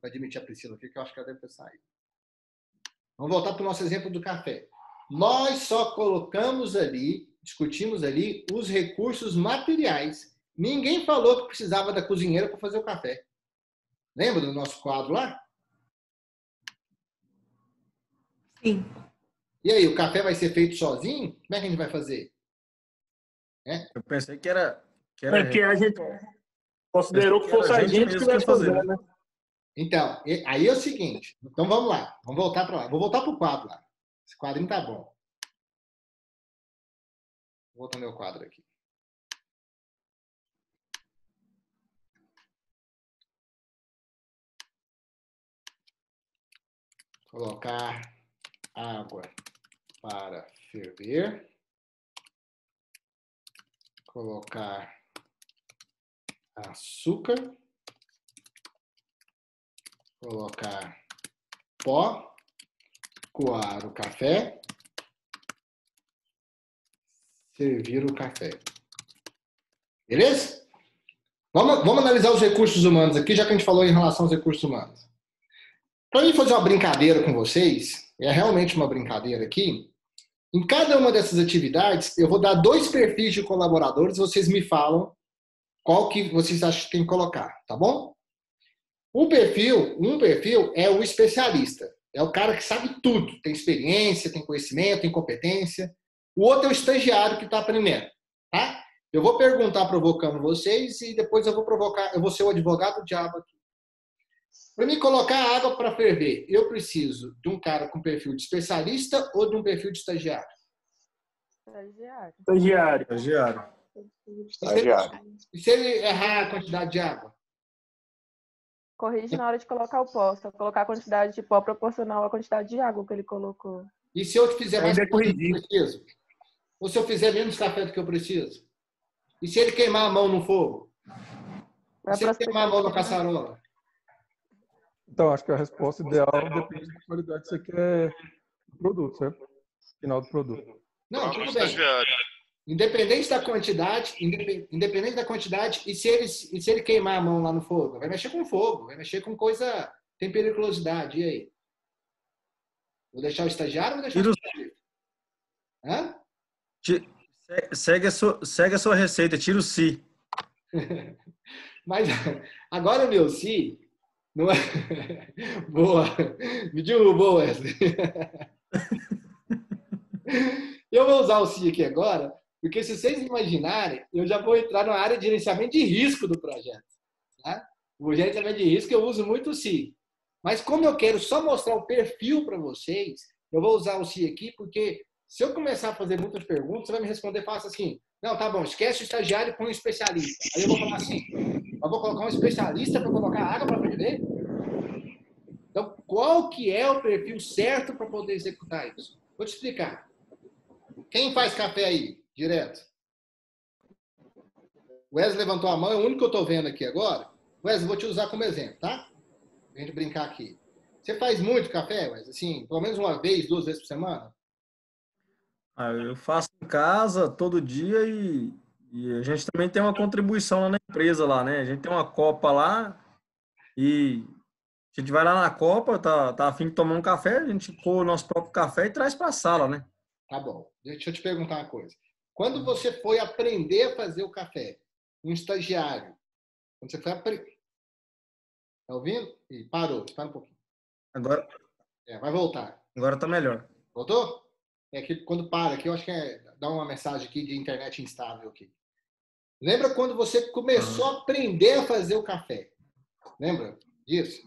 Vou admitir a Priscila aqui, que eu acho que ela deve ter saído. Vamos voltar para o nosso exemplo do café. Nós só colocamos ali, discutimos ali, os recursos materiais. Ninguém falou que precisava da cozinheira para fazer o café. Lembra do nosso quadro lá? Sim. E aí, o café vai ser feito sozinho? Como é que a gente vai fazer? Eu pensei que era... Que a gente considerou que fosse a gente que estivesse fazendo, né? Então, aí é o seguinte. Então, vamos lá. Vamos voltar para lá. Vou voltar para o quadro lá. Esse quadrinho tá bom. Vou voltar meu quadro aqui. Colocar água para ferver. Colocar açúcar. Colocar pó. Coar o café. Servir o café. Beleza? Vamos analisar os recursos humanos aqui, já que a gente falou em relação aos recursos humanos. Para mim fazer uma brincadeira com vocês, é realmente uma brincadeira aqui, em cada uma dessas atividades, eu vou dar 2 perfis de colaboradores, vocês me falam qual que vocês acham que tem que colocar, tá bom? Um perfil é o especialista, é o cara que sabe tudo, tem experiência, tem conhecimento, tem competência. O outro é o estagiário que está aprendendo, tá? Eu vou perguntar provocando vocês e depois eu vou ser o advogado do diabo aqui. Para mim colocar água para ferver, eu preciso de um cara com perfil de especialista ou de um perfil de estagiário? Estagiário. E se ele errar a quantidade de água? Corrige na hora de colocar o pó. Só colocar a quantidade de pó proporcional à quantidade de água que ele colocou. E se eu fizer mais café do que eu preciso? Ou se eu fizer menos café do que eu preciso? E se ele queimar a mão no fogo? E se ele queimar a mão na caçarola? Então, acho que a resposta ideal depende da qualidade que você quer do produto, certo? Final do produto. Não, tudo bem. Independente da quantidade, e se ele queimar a mão lá no fogo? Vai mexer com fogo, vai mexer com coisa, tem periculosidade. E aí? Vou deixar o estagiário ou vou deixar o especialista? Hã? Segue a sua receita, tira o si. Mas agora o meu si não é... Boa. Me derrubou, Wesley. Eu vou usar o si aqui agora, porque se vocês imaginarem, eu já vou entrar na área de gerenciamento de risco do projeto. Tá? O gerenciamento de risco eu uso muito o si. Mas como eu quero só mostrar o perfil para vocês, eu vou usar o si aqui, porque se eu começar a fazer muitas perguntas, você vai me responder fácil assim, não, tá bom, esquece o estagiário e põe um especialista. Aí eu vou falar assim, eu vou colocar um especialista para colocar água para ferver? Então, qual que é o perfil certo para poder executar isso? Vou te explicar. Quem faz café aí, direto? O Wesley levantou a mão, é o único que eu estou vendo aqui agora. Wesley, vou te usar como exemplo, tá? Pra gente brincar aqui. Você faz muito café, Wesley? Assim, pelo menos uma vez, 2 vezes por semana? Eu faço em casa todo dia e a gente também tem uma contribuição lá na empresa, lá, né? A gente tem uma copa lá e a gente vai lá na copa, tá a fim de tomar um café, a gente coa o nosso próprio café e traz para a sala, né? Tá bom. Deixa eu te perguntar uma coisa. Quando você foi aprender a fazer o café, um estagiário, quando você foi aprender... Tá ouvindo? Ih, parou. Espera um pouquinho. Agora... vai voltar. Agora tá melhor. Voltou? É que quando para aqui, eu acho que dá uma mensagem aqui de internet instável aqui. Lembra quando você começou a aprender a fazer o café? Lembra disso?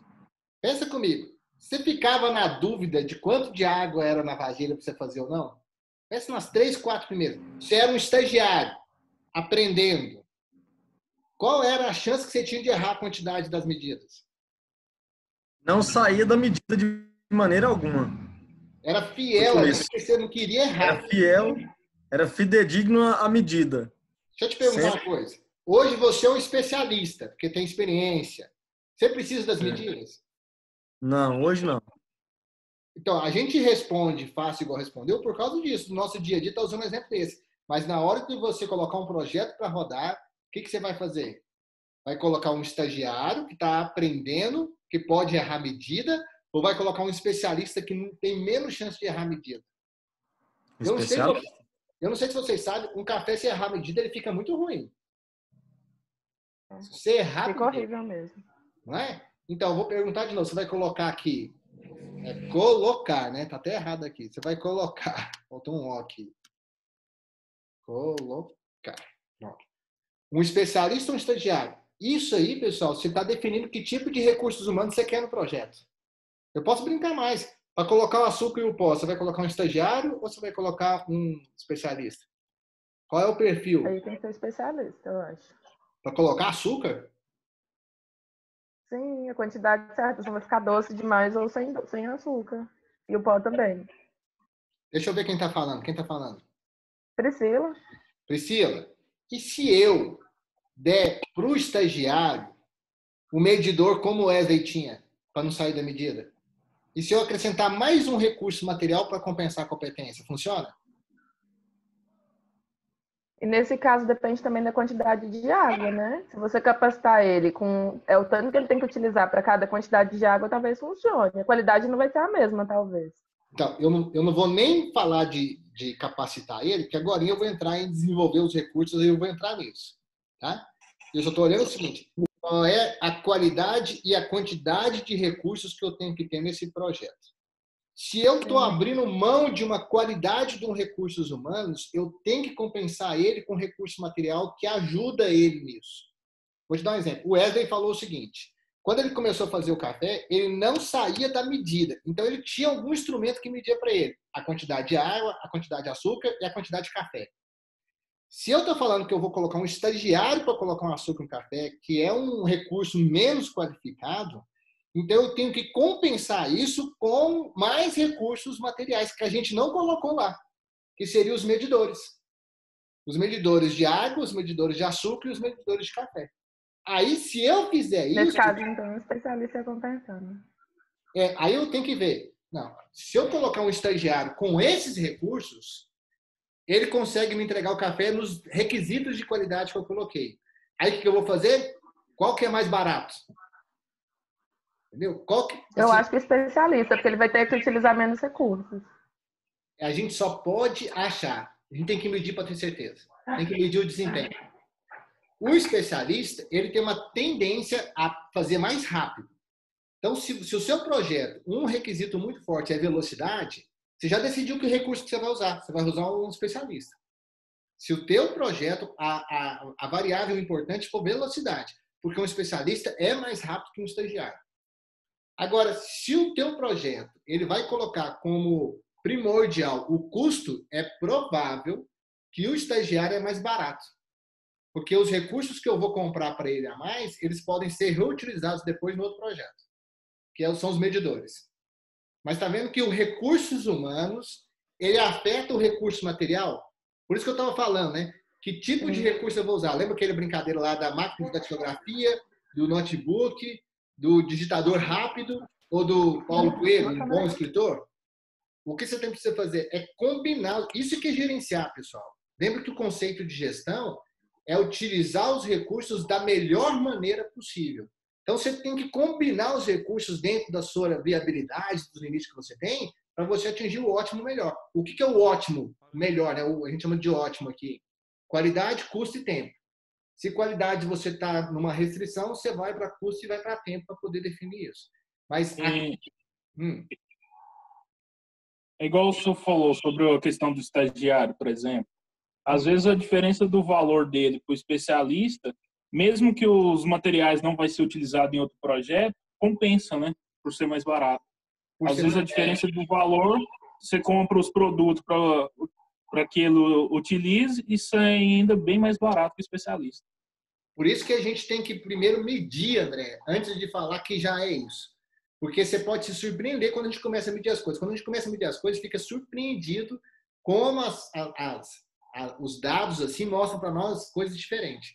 Pensa comigo. Você ficava na dúvida de quanto de água era na vasilha para você fazer ou não? Pensa nas 3, 4 primeiras. Você era um estagiário, aprendendo. Qual era a chance que você tinha de errar a quantidade das medidas? Não saía da medida de maneira alguma. Era fiel, porque você não queria errar. Era fiel, era fidedigno à medida. Deixa eu te perguntar uma coisa. Hoje você é um especialista, porque tem experiência. Você precisa das medidas? Não, hoje não. Então, a gente responde fácil igual respondeu por causa disso. No nosso dia a dia está usando um exemplo desse. Mas na hora de você colocar um projeto para rodar, o que você vai fazer? Vai colocar um estagiário que está aprendendo, que pode errar medida, ou vai colocar um especialista que tem menos chance de errar medida? Eu não sei se vocês sabem, um café, se errar medida, ele fica muito ruim. Se você errar... Fica horrível mesmo. Não é? Então, eu vou perguntar de novo. Você vai colocar aqui... colocar, né? Tá até errado aqui. Você vai colocar... Faltou um O aqui. Colocar. Pronto. Um especialista ou um estagiário? Isso aí, pessoal, você está definindo que tipo de recursos humanos você quer no projeto. Eu posso brincar mais. Para colocar o açúcar e o pó, você vai colocar um estagiário ou você vai colocar um especialista? Qual é o perfil? Aí tem que ser especialista, eu acho. Para colocar açúcar? Sim, a quantidade certa. Senão vai ficar doce demais ou sem açúcar. E o pó também. Deixa eu ver quem está falando. Quem está falando? Priscila. Priscila, e se eu der para o estagiário o medidor como o Wesley tinha, para não sair da medida? E se eu acrescentar mais um recurso material para compensar a competência, funciona? E nesse caso depende também da quantidade de água, né? Se você capacitar ele com o tanto que ele tem que utilizar para cada quantidade de água, talvez funcione. A qualidade não vai ser a mesma, talvez. Então, eu não vou nem falar de capacitar ele, porque agora eu vou entrar em desenvolver os recursos e eu vou entrar nisso. Tá? Eu só estou olhando o seguinte, qual é a qualidade e a quantidade de recursos que eu tenho que ter nesse projeto. Se eu estou abrindo mão de uma qualidade de um recursos humanos, eu tenho que compensar ele com recurso material que ajuda ele nisso. Vou te dar um exemplo. O Wesley falou o seguinte, quando ele começou a fazer o café, ele não saía da medida. Então, ele tinha algum instrumento que media para ele a quantidade de água, a quantidade de açúcar e a quantidade de café. Se eu estou falando que eu vou colocar um estagiário para colocar um açúcar no café, que é um recurso menos qualificado, então eu tenho que compensar isso com mais recursos materiais que a gente não colocou lá, que seriam os medidores. Os medidores de água, os medidores de açúcar e os medidores de café. Aí, se eu fizer isso... Nesse caso, então, o especialista é compensando. Aí eu tenho que ver. Não, se eu colocar um estagiário com esses recursos, ele consegue me entregar o café nos requisitos de qualidade que eu coloquei. Aí, o que eu vou fazer? Qual que é mais barato? Entendeu? Eu acho que é especialista, porque ele vai ter que utilizar menos recursos. A gente só pode achar. A gente tem que medir para ter certeza. Tem que medir o desempenho. O especialista, ele tem uma tendência a fazer mais rápido. Então, se o seu projeto, um requisito muito forte é velocidade, você já decidiu que recurso que você vai usar. Você vai usar um especialista. Se o teu projeto, a variável importante for velocidade, porque um especialista é mais rápido que um estagiário. Agora, se o teu projeto ele vai colocar como primordial o custo, é provável que o estagiário é mais barato. Porque os recursos que eu vou comprar para ele a mais, eles podem ser reutilizados depois no outro projeto, que são os medidores. Mas está vendo que os recursos humanos, ele afeta o recurso material? Por isso que eu estava falando, né? Que tipo de recurso eu vou usar? Lembra aquela brincadeira lá da máquina de datilografia, do notebook, do digitador rápido ou do Paulo Coelho, um bom escritor? O que você tem que fazer é combinar. Isso que é gerenciar, pessoal. Lembra que o conceito de gestão é utilizar os recursos da melhor maneira possível. Então, você tem que combinar os recursos dentro da sua viabilidade, dos limites que você tem, para você atingir o ótimo melhor. O que é o ótimo melhor? Né? A gente chama de ótimo aqui. Qualidade, custo e tempo. Se qualidade você está numa restrição, você vai para custo e vai para tempo para poder definir isso. Mas aqui... É igual o senhor falou sobre a questão do estagiário, por exemplo. Às vezes a diferença do valor dele para o especialista, mesmo que os materiais não vai ser utilizado em outro projeto, compensa, né? Por ser mais barato. Às vezes a diferença do valor, você compra os produtos para que ele utilize e sai ainda bem mais barato que o especialista. Por isso que a gente tem que primeiro medir, André, antes de falar que já é isso. Porque você pode se surpreender quando a gente começa a medir as coisas. Quando a gente começa a medir as coisas, fica surpreendido como os dados assim mostram para nós coisas diferentes.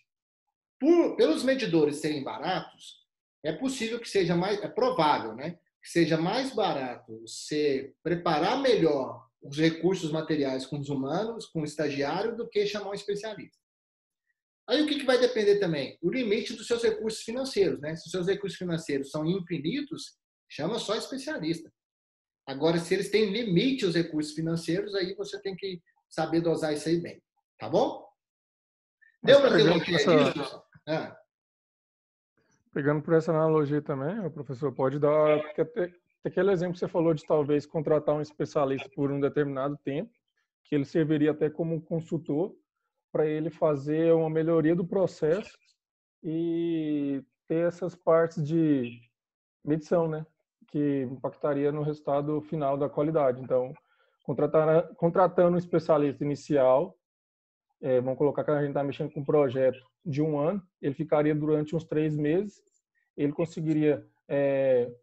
Pelos medidores serem baratos, é possível que seja mais, é provável, né? que seja mais barato você preparar melhor os recursos materiais com os humanos, com o estagiário, do que chamar um especialista. Aí o que vai depender também? O limite dos seus recursos financeiros, né? Se os seus recursos financeiros são infinitos, chama só especialista. Agora, se eles têm limite os recursos financeiros, aí você tem que saber dosar isso aí bem. Tá bom? Deu para ter uma ideia disso, pessoal? Pegando por essa analogia também, o professor pode dar aquele exemplo que você falou de talvez contratar um especialista por um determinado tempo, que ele serviria até como um consultor para ele fazer uma melhoria do processo e ter essas partes de medição, né, que impactaria no resultado final da qualidade. Então, contratando um especialista inicial, vamos colocar que a gente está mexendo com um projeto de 1 ano, ele ficaria durante uns 3 meses, ele conseguiria,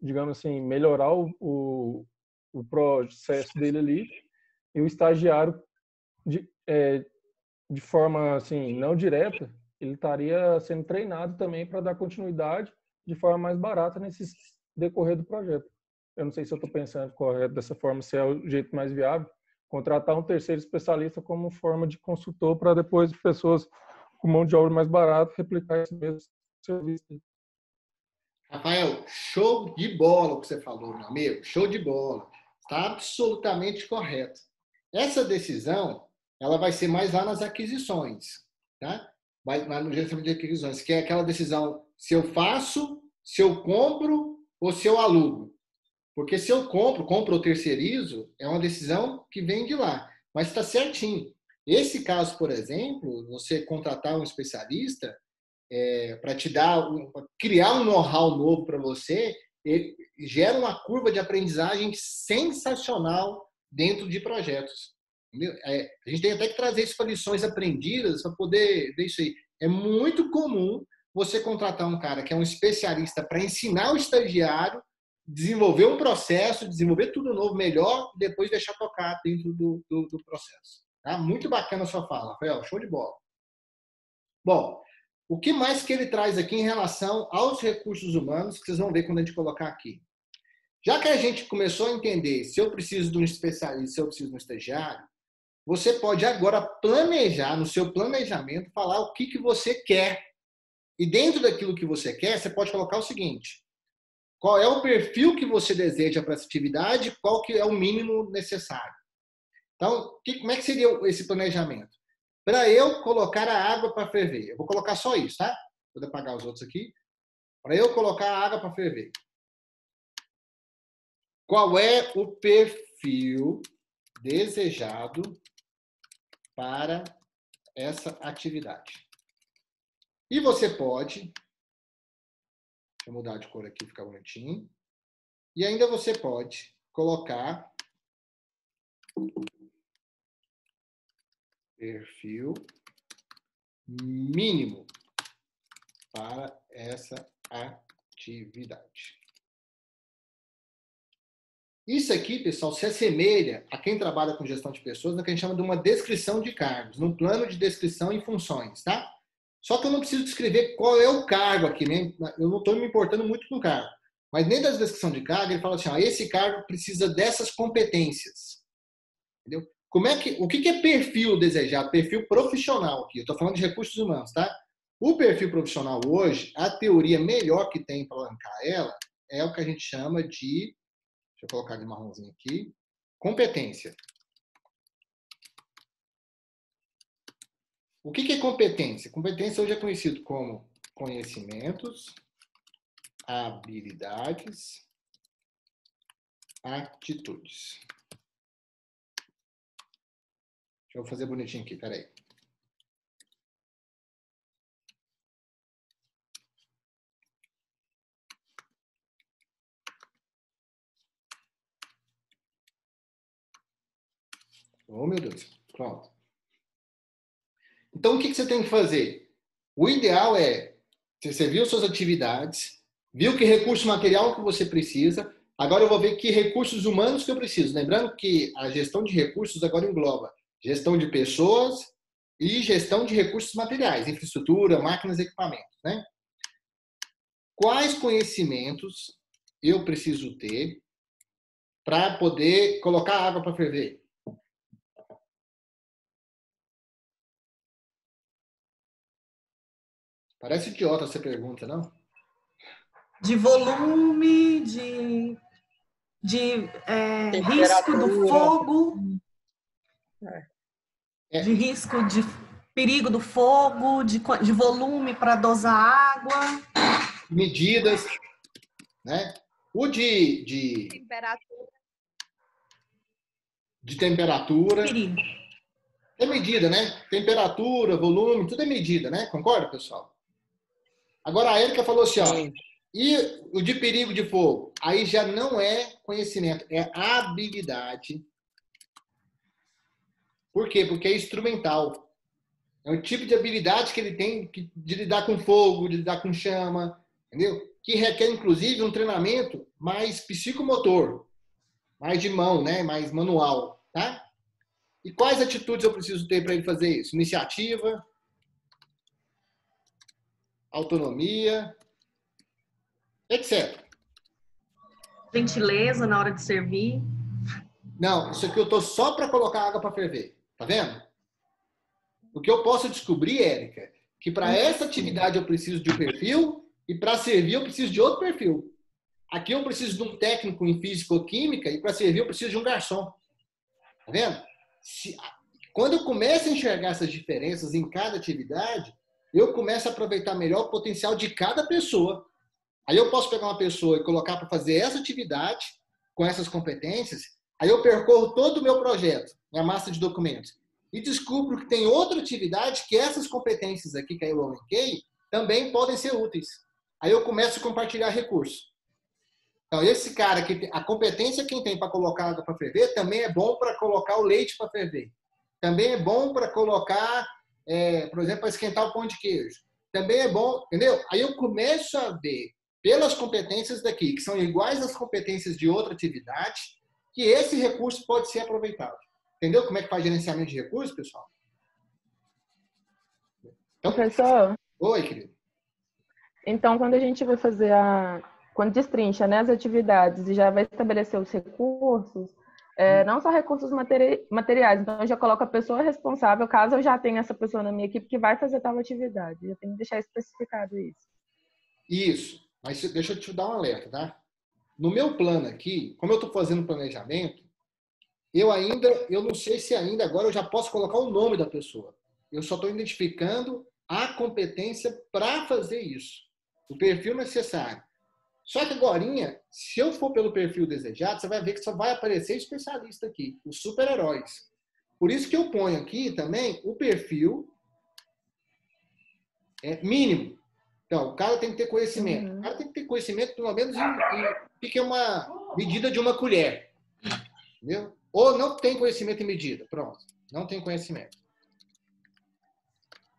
digamos assim, melhorar o processo dele ali, e o estagiário, de forma assim, não direta, ele estaria sendo treinado também para dar continuidade de forma mais barata nesse decorrer do projeto. Eu não sei se eu estou pensando correto dessa forma, se é o jeito mais viável, contratar um terceiro especialista como forma de consultor para depois pessoas com mão de obra mais barata replicar esse mesmo serviço. Rafael, show de bola o que você falou, meu amigo. Show de bola. Está absolutamente correto. Essa decisão, ela vai ser mais lá nas aquisições, tá? Vai lá no gerenciamento de aquisições, que é aquela decisão se eu faço, se eu compro ou se eu alugo. Porque se eu compro ou terceirizo, é uma decisão que vem de lá. Mas está certinho. Esse caso, por exemplo, você contratar um especialista para te criar um know-how novo para você, ele gera uma curva de aprendizagem sensacional dentro de projetos. A gente tem até que trazer isso para lições aprendidas para poder ver isso aí. É muito comum você contratar um cara que é um especialista para ensinar o estagiário, desenvolver um processo, desenvolver tudo novo, melhor, e depois deixar tocar dentro do processo. Tá? Muito bacana a sua fala, Rafael. Show de bola. Bom, o que mais que ele traz aqui em relação aos recursos humanos, que vocês vão ver quando a gente colocar aqui. Já que a gente começou a entender se eu preciso de um especialista, se eu preciso de um estagiário, você pode agora planejar, no seu planejamento, falar o que você quer. E dentro daquilo que você quer, você pode colocar o seguinte: qual é o perfil que você deseja para essa atividade, qual que é o mínimo necessário. Então, como é que seria esse planejamento? Para eu colocar a água para ferver, eu vou colocar só isso, tá? Vou apagar os outros aqui. Para eu colocar a água para ferver, qual é o perfil desejado para essa atividade? E você pode, deixa eu mudar de cor aqui, ficar bonitinho. E ainda você pode colocar perfil mínimo para essa atividade. Isso aqui, pessoal, se assemelha a quem trabalha com gestão de pessoas, no que a gente chama de uma descrição de cargos, num plano de descrição e funções, tá? Só que eu não preciso descrever qual é o cargo aqui, né? Eu não estou me importando muito com o cargo. Mas dentro da descrição de cargo, ele fala assim, esse cargo precisa dessas competências. Entendeu? O que é perfil desejado? Perfil profissional aqui. Eu estou falando de recursos humanos, tá? O perfil profissional hoje, a teoria melhor que tem para alancar ela é o que a gente chama de, deixa eu colocar de marronzinho aqui, competência. O que é competência? Competência hoje é conhecido como conhecimentos, habilidades, atitudes. Deixa eu fazer bonitinho aqui, peraí. Oh, meu Deus. Pronto. Então, o que você tem que fazer? O ideal é, você viu suas atividades, viu que recurso material que você precisa, agora eu vou ver que recursos humanos que eu preciso. Lembrando que a gestão de recursos agora engloba gestão de pessoas e gestão de recursos materiais, infraestrutura, máquinas e equipamentos, né? Quais conhecimentos eu preciso ter para poder colocar água para ferver? Parece idiota essa pergunta, não? De volume, de risco do fogo, de risco de perigo do fogo, de volume para dosar água. Medidas, né? O de temperatura. Perigo. É medida, né? Temperatura, volume, tudo é medida, né? Concorda, pessoal? Agora a Érica falou assim, ó, e o de perigo de fogo? Aí já não é conhecimento, é habilidade. Por quê? Porque é instrumental. É um tipo de habilidade que ele tem de lidar com fogo, de lidar com chama, entendeu? Que requer, inclusive, um treinamento mais psicomotor, mais de mão, né? Mais manual, tá? E quais atitudes eu preciso ter para ele fazer isso? Iniciativa, autonomia, etc. Gentileza na hora de servir. Não, isso aqui eu tô só para colocar água para ferver. Tá vendo? O que eu posso descobrir, Érica, que para essa atividade eu preciso de um perfil e para servir eu preciso de outro perfil. Aqui eu preciso de um técnico em físico-química e para servir eu preciso de um garçom. Tá vendo? Quando eu começo a enxergar essas diferenças em cada atividade, eu começo a aproveitar melhor o potencial de cada pessoa. Aí eu posso pegar uma pessoa e colocar para fazer essa atividade com essas competências, aí eu percorro todo o meu projeto, minha massa de documentos, e descubro que tem outra atividade que essas competências aqui que eu elenquei também podem ser úteis. Aí eu começo a compartilhar recursos. Então, esse cara, a competência quem tem para colocar água para ferver, também é bom para colocar o leite para ferver. Também é bom para colocar, por exemplo, para esquentar o pão de queijo. Também é bom, entendeu? Aí eu começo a ver, pelas competências daqui, que são iguais às competências de outra atividade, que esse recurso pode ser aproveitado. Entendeu como é que faz gerenciamento de recursos, pessoal? Então, professor? Oi, querido. Então, quando a gente vai fazer quando destrincha, né, as atividades e já vai estabelecer os recursos, não só recursos materiais, então eu já coloco a pessoa responsável, caso eu já tenha essa pessoa na minha equipe que vai fazer tal atividade. Eu tenho que deixar especificado isso. Isso. Mas deixa eu te dar um alerta, tá? No meu plano aqui, como eu estou fazendo planejamento, eu não sei se ainda agora eu já posso colocar o nome da pessoa. Eu só estou identificando a competência para fazer isso. O perfil necessário. Só que agorinha, se eu for pelo perfil desejado, você vai ver que só vai aparecer especialista aqui, os super-heróis. Por isso que eu ponho aqui também o perfil mínimo. Então, o cara tem que ter conhecimento. O cara tem que ter conhecimento, pelo menos, em que é uma medida de uma colher. Entendeu? Ou não tem conhecimento em medida. Pronto. Não tem conhecimento.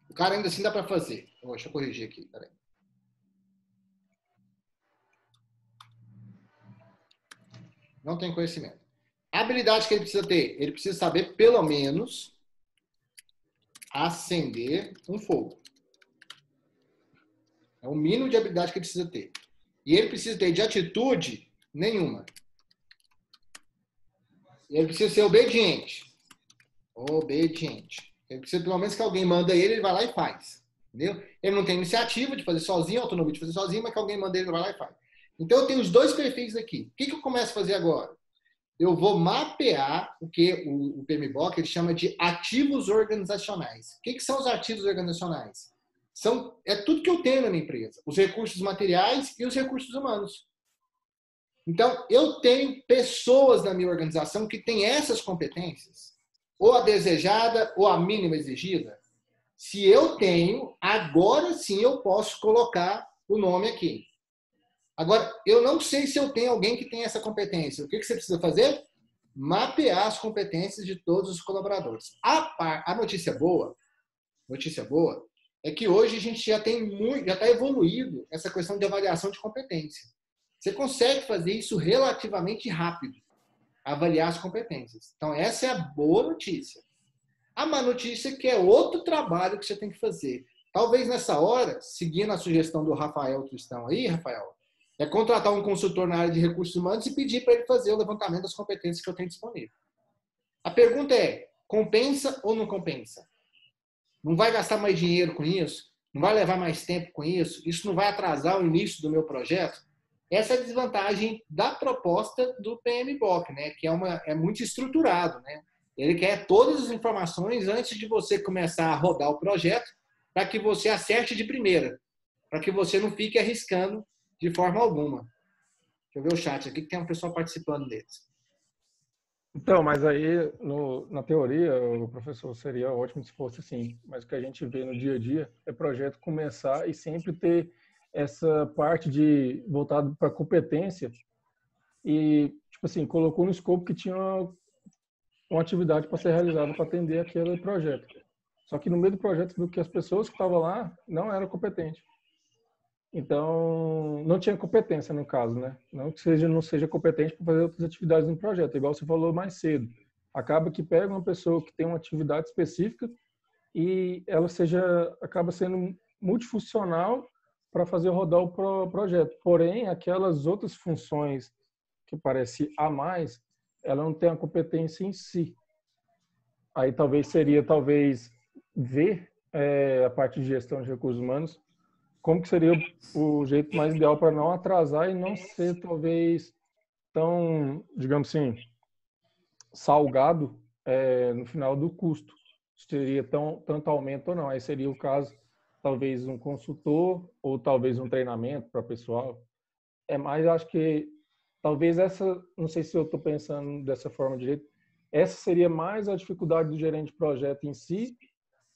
O cara ainda assim dá para fazer. Deixa eu corrigir aqui. Peraí. Não tem conhecimento. A habilidade que ele precisa ter? Ele precisa saber, pelo menos, acender um fogo. É o mínimo de habilidade que ele precisa ter. E ele precisa ter de atitude nenhuma. E ele precisa ser obediente. Obediente. Ele precisa, pelo menos, que alguém manda ele vai lá e faz. Entendeu? Ele não tem iniciativa de fazer sozinho, autonomia de fazer sozinho, mas que alguém manda ele vai lá e faz. Então, eu tenho os dois perfis aqui. O que eu começo a fazer agora? Eu vou mapear o que o PMBOK ele chama de ativos organizacionais. O que são os ativos organizacionais? É tudo que eu tenho na minha empresa. Os recursos materiais e os recursos humanos. Então, eu tenho pessoas na minha organização que têm essas competências, ou a desejada ou a mínima exigida. Se eu tenho, agora sim eu posso colocar o nome aqui. Agora, eu não sei se eu tenho alguém que tem essa competência. O que você precisa fazer? Mapear as competências de todos os colaboradores. A notícia boa é que hoje a gente já está evoluído essa questão de avaliação de competência. Você consegue fazer isso relativamente rápido, avaliar as competências. Então, essa é a boa notícia. A má notícia é que é outro trabalho que você tem que fazer. Talvez nessa hora, seguindo a sugestão do Rafael Tristão aí, Rafael, É contratar um consultor na área de recursos humanos e pedir para ele fazer o levantamento das competências que eu tenho disponível. A pergunta é, compensa ou não compensa? Não vai gastar mais dinheiro com isso? Não vai levar mais tempo com isso? Isso não vai atrasar o início do meu projeto? Essa é a desvantagem da proposta do PMBOK, né? Que é muito estruturado, né? Ele quer todas as informações antes de você começar a rodar o projeto para que você acerte de primeira, para que você não fique arriscando de forma alguma. Deixa eu ver o chat aqui, que tem uma pessoa participando deles. Então, mas aí, na teoria, o professor, seria ótimo se fosse assim, mas o que a gente vê no dia a dia é projeto começar e sempre ter essa parte de voltado para competência e, tipo assim, colocou no escopo que tinha uma atividade para ser realizada para atender aquele projeto. Só que no meio do projeto viu que as pessoas que estavam lá não eram competentes. Então, não tinha competência no caso, né? Não que não seja competente para fazer outras atividades no projeto, igual você falou mais cedo. Acaba que pega uma pessoa que tem uma atividade específica e ela acaba sendo multifuncional para fazer rodar o projeto. Porém, aquelas outras funções que parece a mais, ela não tem a competência em si. Aí seria ver a parte de gestão de recursos humanos, como que seria o jeito mais ideal para não atrasar e não ser talvez tão, digamos assim, salgado no final do custo. Seria tanto aumento ou não. Aí seria o caso, talvez um consultor ou talvez um treinamento para pessoal. Mas acho que talvez não sei se eu estou pensando dessa forma direito, essa seria mais a dificuldade do gerente de projeto em si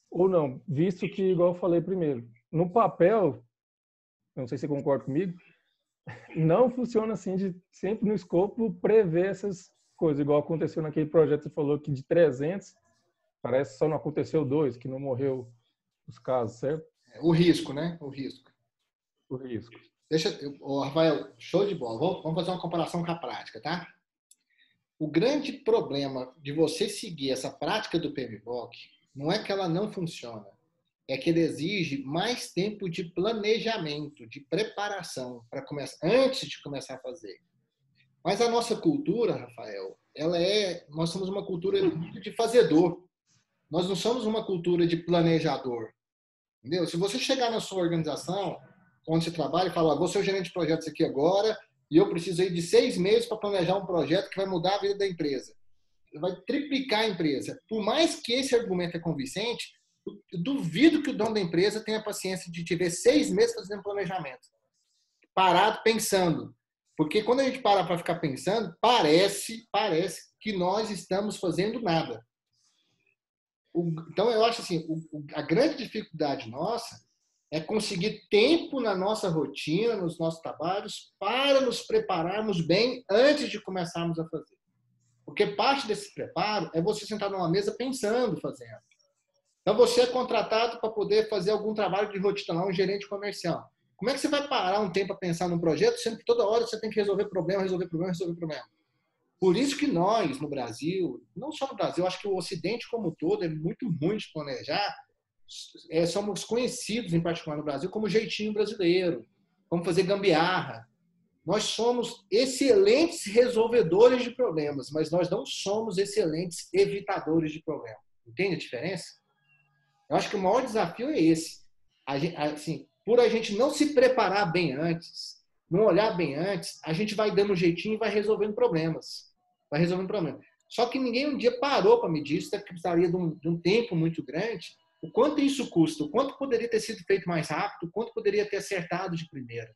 ou não, visto que, igual eu falei primeiro, no papel, não sei se você concorda comigo, não funciona assim de sempre no escopo prever essas coisas, igual aconteceu naquele projeto que você falou que de 300, parece que só não aconteceu 2, que não morreu os casos, certo? O risco, né? O risco. Rafael, show de bola. Vamos fazer uma comparação com a prática, tá? O grande problema de você seguir essa prática do PMBOK não é que ela não funciona, é que ele exige mais tempo de planejamento, de preparação para começar, antes de começar a fazer. Mas a nossa cultura, Rafael, nós somos uma cultura de fazedor. Nós não somos uma cultura de planejador. Entendeu? Se você chegar na sua organização, onde você trabalha, e falar, vou ser o gerente de projetos aqui agora, e eu preciso aí de 6 meses para planejar um projeto que vai mudar a vida da empresa. Vai triplicar a empresa. Por mais que esse argumento é convincente, eu duvido que o dono da empresa tenha paciência de te ver 6 meses fazendo planejamento. Parado, pensando. Porque quando a gente para ficar pensando, parece que nós estamos fazendo nada. Então, eu acho assim, a grande dificuldade nossa é conseguir tempo na nossa rotina, nos nossos trabalhos, para nos prepararmos bem antes de começarmos a fazer. Porque parte desse preparo é você sentar numa mesa pensando, fazendo. Então, você é contratado para poder fazer algum trabalho de rotina lá, um gerente comercial. Como é que você vai parar um tempo para pensar num projeto, sendo que toda hora você tem que resolver problema. Por isso que nós, no Brasil, não só no Brasil, acho que o Ocidente como um todo é muito ruim de planejar. Somos conhecidos, em particular no Brasil, como jeitinho brasileiro, como fazer gambiarra. Nós somos excelentes resolvedores de problemas, mas nós não somos excelentes evitadores de problemas. Entende a diferença? Eu acho que o maior desafio é esse. Por a gente não se preparar bem antes, não olhar bem antes, a gente vai dando um jeitinho e vai resolvendo problemas. Só que ninguém um dia parou para medir isso, que precisaria de um tempo muito grande. O quanto isso custa, o quanto poderia ter sido feito mais rápido, o quanto poderia ter acertado de primeira.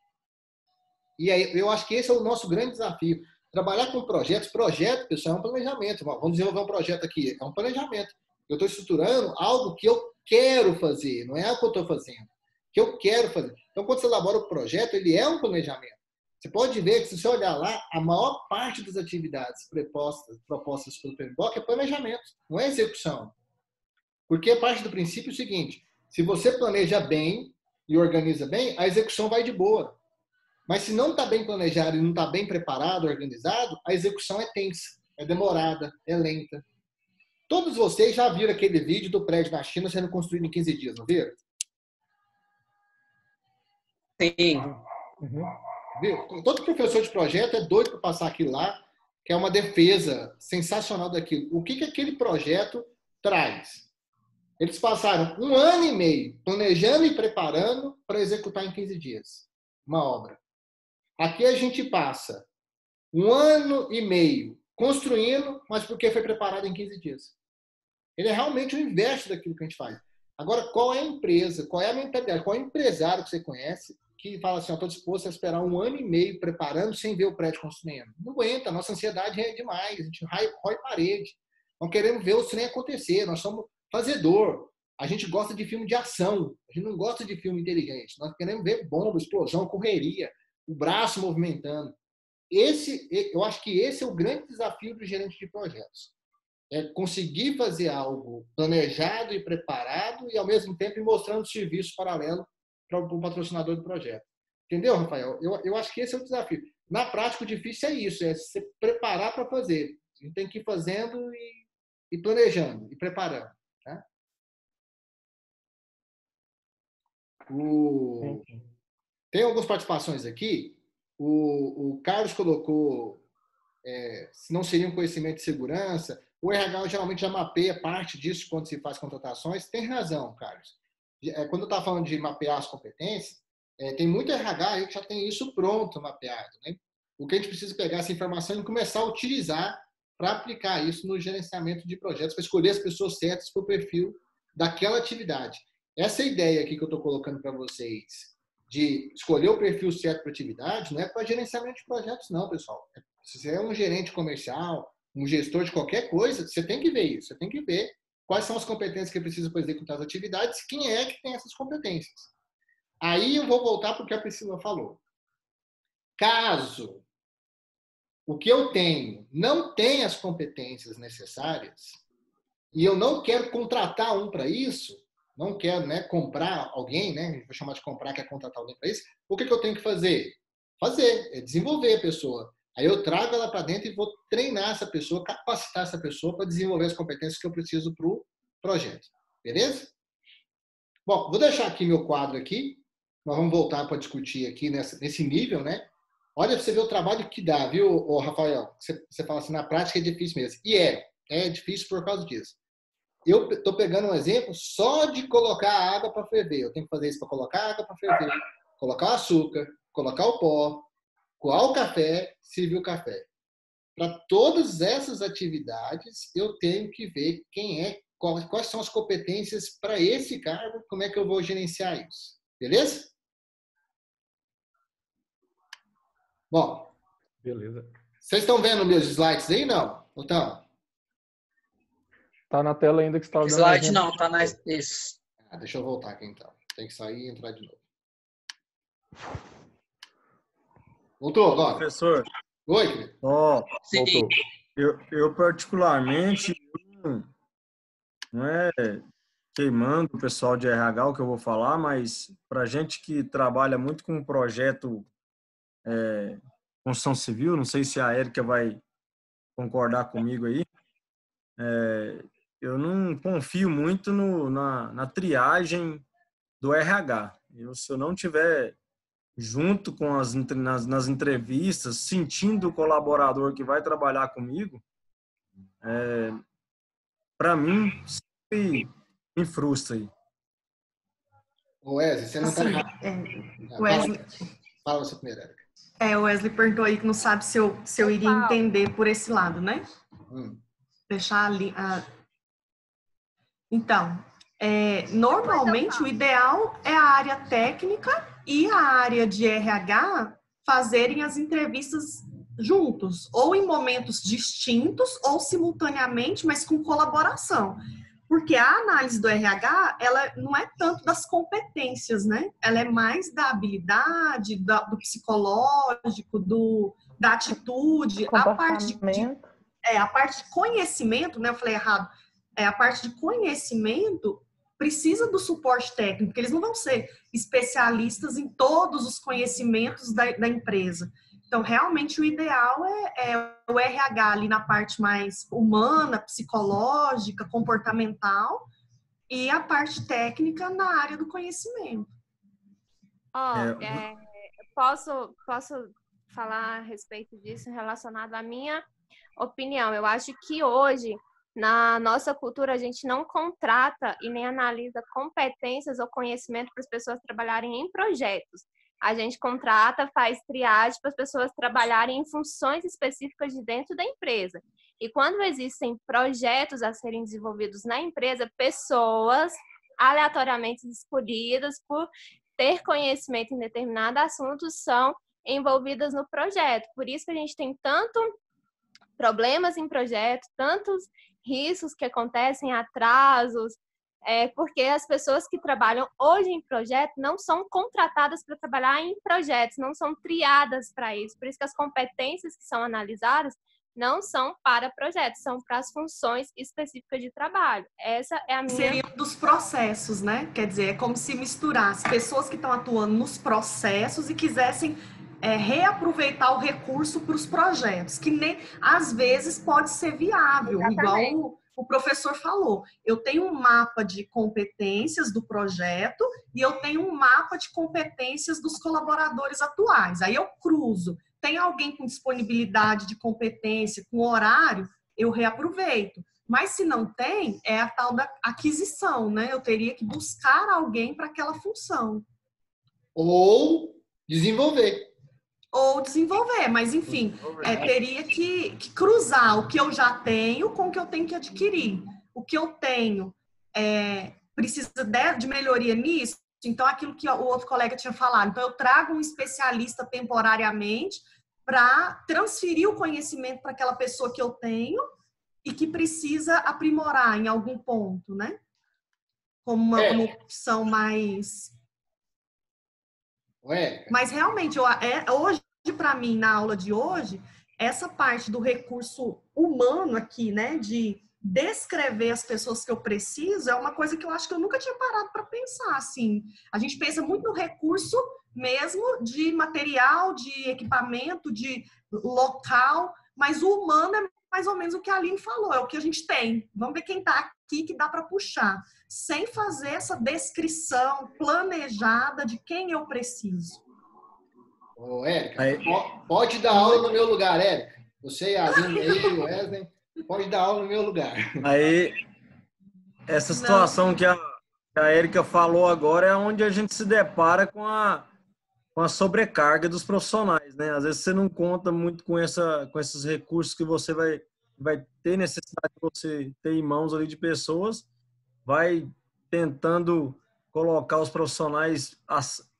E aí, eu acho que esse é o nosso grande desafio. Trabalhar com projetos. Projeto, pessoal, é um planejamento. Vamos desenvolver um projeto aqui. É um planejamento. Eu estou estruturando algo que eu quero fazer, não é algo que eu estou fazendo. Que eu quero fazer. Então, quando você elabora o projeto, ele é um planejamento. Você pode ver que, se você olhar lá, a maior parte das atividades propostas pelo PMBOK é planejamento, não é execução. Porque parte do princípio é o seguinte, se você planeja bem e organiza bem, a execução vai de boa. Mas se não está bem planejado e não está bem preparado, organizado, a execução é tensa, é demorada, é lenta. Todos vocês já viram aquele vídeo do prédio na China sendo construído em 15 dias, não viram? Sim. viu? Todo professor de projeto é doido para passar aquilo lá, que é uma defesa sensacional daquilo. O que aquele projeto traz? Eles passaram 1 ano e meio planejando e preparando para executar em 15 dias uma obra. Aqui a gente passa 1 ano e meio construindo, mas porque foi preparado em 15 dias. Ele é realmente o inverso daquilo que a gente faz. Agora, qual é a empresa, qual é a mentalidade, qual é o empresário que você conhece que fala assim, estou disposto a esperar 1 ano e meio preparando sem ver o prédio construindo? Não aguenta, a nossa ansiedade é demais, a gente rói parede. Nós queremos ver o trem acontecer, nós somos fazedor. A gente gosta de filme de ação, a gente não gosta de filme inteligente. Nós queremos ver bomba, explosão, correria, o braço movimentando. Eu acho que esse é o grande desafio do gerente de projetos. É conseguir fazer algo planejado e preparado e, ao mesmo tempo, ir mostrando serviço paralelo para o patrocinador do projeto. Entendeu, Rafael? Eu acho que esse é o desafio. Na prática, o difícil é isso, é se preparar para fazer. A gente tem que ir fazendo e planejando, e preparando. Né? Tem algumas participações aqui. O Carlos colocou se não seria um conhecimento de segurança. O RH geralmente já mapeia parte disso quando se faz contratações. Tem razão, Carlos. Quando eu estava falando de mapear as competências, tem muito RH aí que já tem isso pronto, mapeado. Né? O que a gente precisa pegar essa informação e começar a utilizar para aplicar isso no gerenciamento de projetos, para escolher as pessoas certas para o perfil daquela atividade. Essa ideia aqui que eu estou colocando para vocês, de escolher o perfil certo para a atividade, não é para gerenciamento de projetos, não, pessoal. Se você é um gerente comercial, um gestor de qualquer coisa, você tem que ver isso. Você tem que ver quais são as competências que precisa para executar as atividades, quem é que tem essas competências. Aí eu vou voltar para o que a Priscila falou. Caso o que eu tenho não tenha as competências necessárias e eu não quero contratar um para isso, não quero comprar alguém, vou chamar de comprar, que é contratar alguém para isso, o que eu tenho que fazer? É desenvolver a pessoa. Aí eu trago ela para dentro e vou treinar essa pessoa, capacitar essa pessoa para desenvolver as competências que eu preciso para o projeto. Beleza? Bom, vou deixar aqui meu quadro aqui. Nós vamos voltar para discutir aqui nesse nível, né? Olha para você ver o trabalho que dá, viu, Rafael? Você fala assim, na prática é difícil mesmo. E é difícil por causa disso. Eu estou pegando um exemplo só de colocar a água para ferver. Eu tenho que fazer isso para colocar a água para ferver, colocar o açúcar, colocar o pó, coar o café, servir o café. Para todas essas atividades, eu tenho que ver quais são as competências para esse cargo, como é que eu vou gerenciar isso. Beleza? Bom. Beleza. Vocês estão vendo meus slides aí, não? Então? Tá na tela ainda que você estava dando. Slide não, tá na... Isso. Deixa eu voltar aqui, então. Tem que sair e entrar de novo. Voltou agora? Professor. Oi, querido. Voltou. Sim. Eu particularmente, não é queimando o pessoal de RH o que eu vou falar, mas para gente que trabalha muito com um projeto construção civil, não sei se a Érica vai concordar comigo aí, eu não confio muito na triagem do RH. Se eu não tiver junto com nas entrevistas, sentindo o colaborador que vai trabalhar comigo, para mim, sempre me frustra aí. Wesley, você não está errado. Wesley, fala você primeiro, Érica. O Wesley perguntou aí que não sabe se eu iria entender por esse lado, né? Deixar ali... Então, normalmente o ideal é a área técnica e a área de RH fazerem as entrevistas juntos, ou em momentos distintos, ou simultaneamente, mas com colaboração. Porque a análise do RH, ela não é tanto das competências, né? Ela é mais da habilidade, do psicológico, da atitude, a parte de conhecimento, né? Eu falei errado. A parte de conhecimento precisa do suporte técnico, porque eles não vão ser especialistas em todos os conhecimentos da empresa. Então, realmente, o ideal é o RH ali na parte mais humana, psicológica, comportamental, e a parte técnica na área do conhecimento. posso falar a respeito disso relacionado à minha opinião. Eu acho que hoje, na nossa cultura, a gente não contrata e nem analisa competências ou conhecimento para as pessoas trabalharem em projetos. A gente contrata, faz triagem para as pessoas trabalharem em funções específicas de dentro da empresa. E quando existem projetos a serem desenvolvidos na empresa, pessoas aleatoriamente escolhidas por ter conhecimento em determinado assunto são envolvidas no projeto. Por isso que a gente tem tanto problemas em projeto, tantos riscos que acontecem, atrasos, porque as pessoas que trabalham hoje em projeto não são contratadas para trabalhar em projetos, não são triadas para isso. Por isso que as competências que são analisadas não são para projetos, são para as funções específicas de trabalho. Essa é a minha... Seria dos processos, né? Quer dizer, é como se misturasse pessoas que estão atuando nos processos e quisessem reaproveitar o recurso para os projetos, que nem às vezes pode ser viável. Exatamente. Igual o professor falou. Eu tenho um mapa de competências do projeto e eu tenho um mapa de competências dos colaboradores atuais. Aí eu cruzo. Tem alguém com disponibilidade de competência, com horário, eu reaproveito. Mas se não tem, é a tal da aquisição, né? Eu teria que buscar alguém para aquela função. Ou desenvolver. Mas enfim, teria que cruzar o que eu já tenho com o que eu tenho que adquirir. O que eu tenho precisa de melhoria nisso, então aquilo que o outro colega tinha falado. Então eu trago um especialista temporariamente para transferir o conhecimento para aquela pessoa que eu tenho e que precisa aprimorar em algum ponto, né? Como uma opção mais... Mas realmente, hoje, para mim, na aula de hoje, essa parte do recurso humano aqui, né, de descrever as pessoas que eu preciso, é uma coisa que eu acho que eu nunca tinha parado para pensar, assim. A gente pensa muito no recurso mesmo de material, de equipamento, de local, mas o humano é mais ou menos o que a Aline falou, é o que a gente tem. Vamos ver quem está aqui que dá para puxar, sem fazer essa descrição planejada de quem eu preciso. Ô, Érica, pode dar aula no meu lugar, Érica. Você, a Aline aí, o Wesley, pode dar aula no meu lugar. Aí, essa situação que a Érica falou agora é onde a gente se depara com a sobrecarga dos profissionais, né? Às vezes você não conta muito com esses recursos que você vai ter necessidade de você ter em mãos ali de pessoas, vai tentando colocar os profissionais,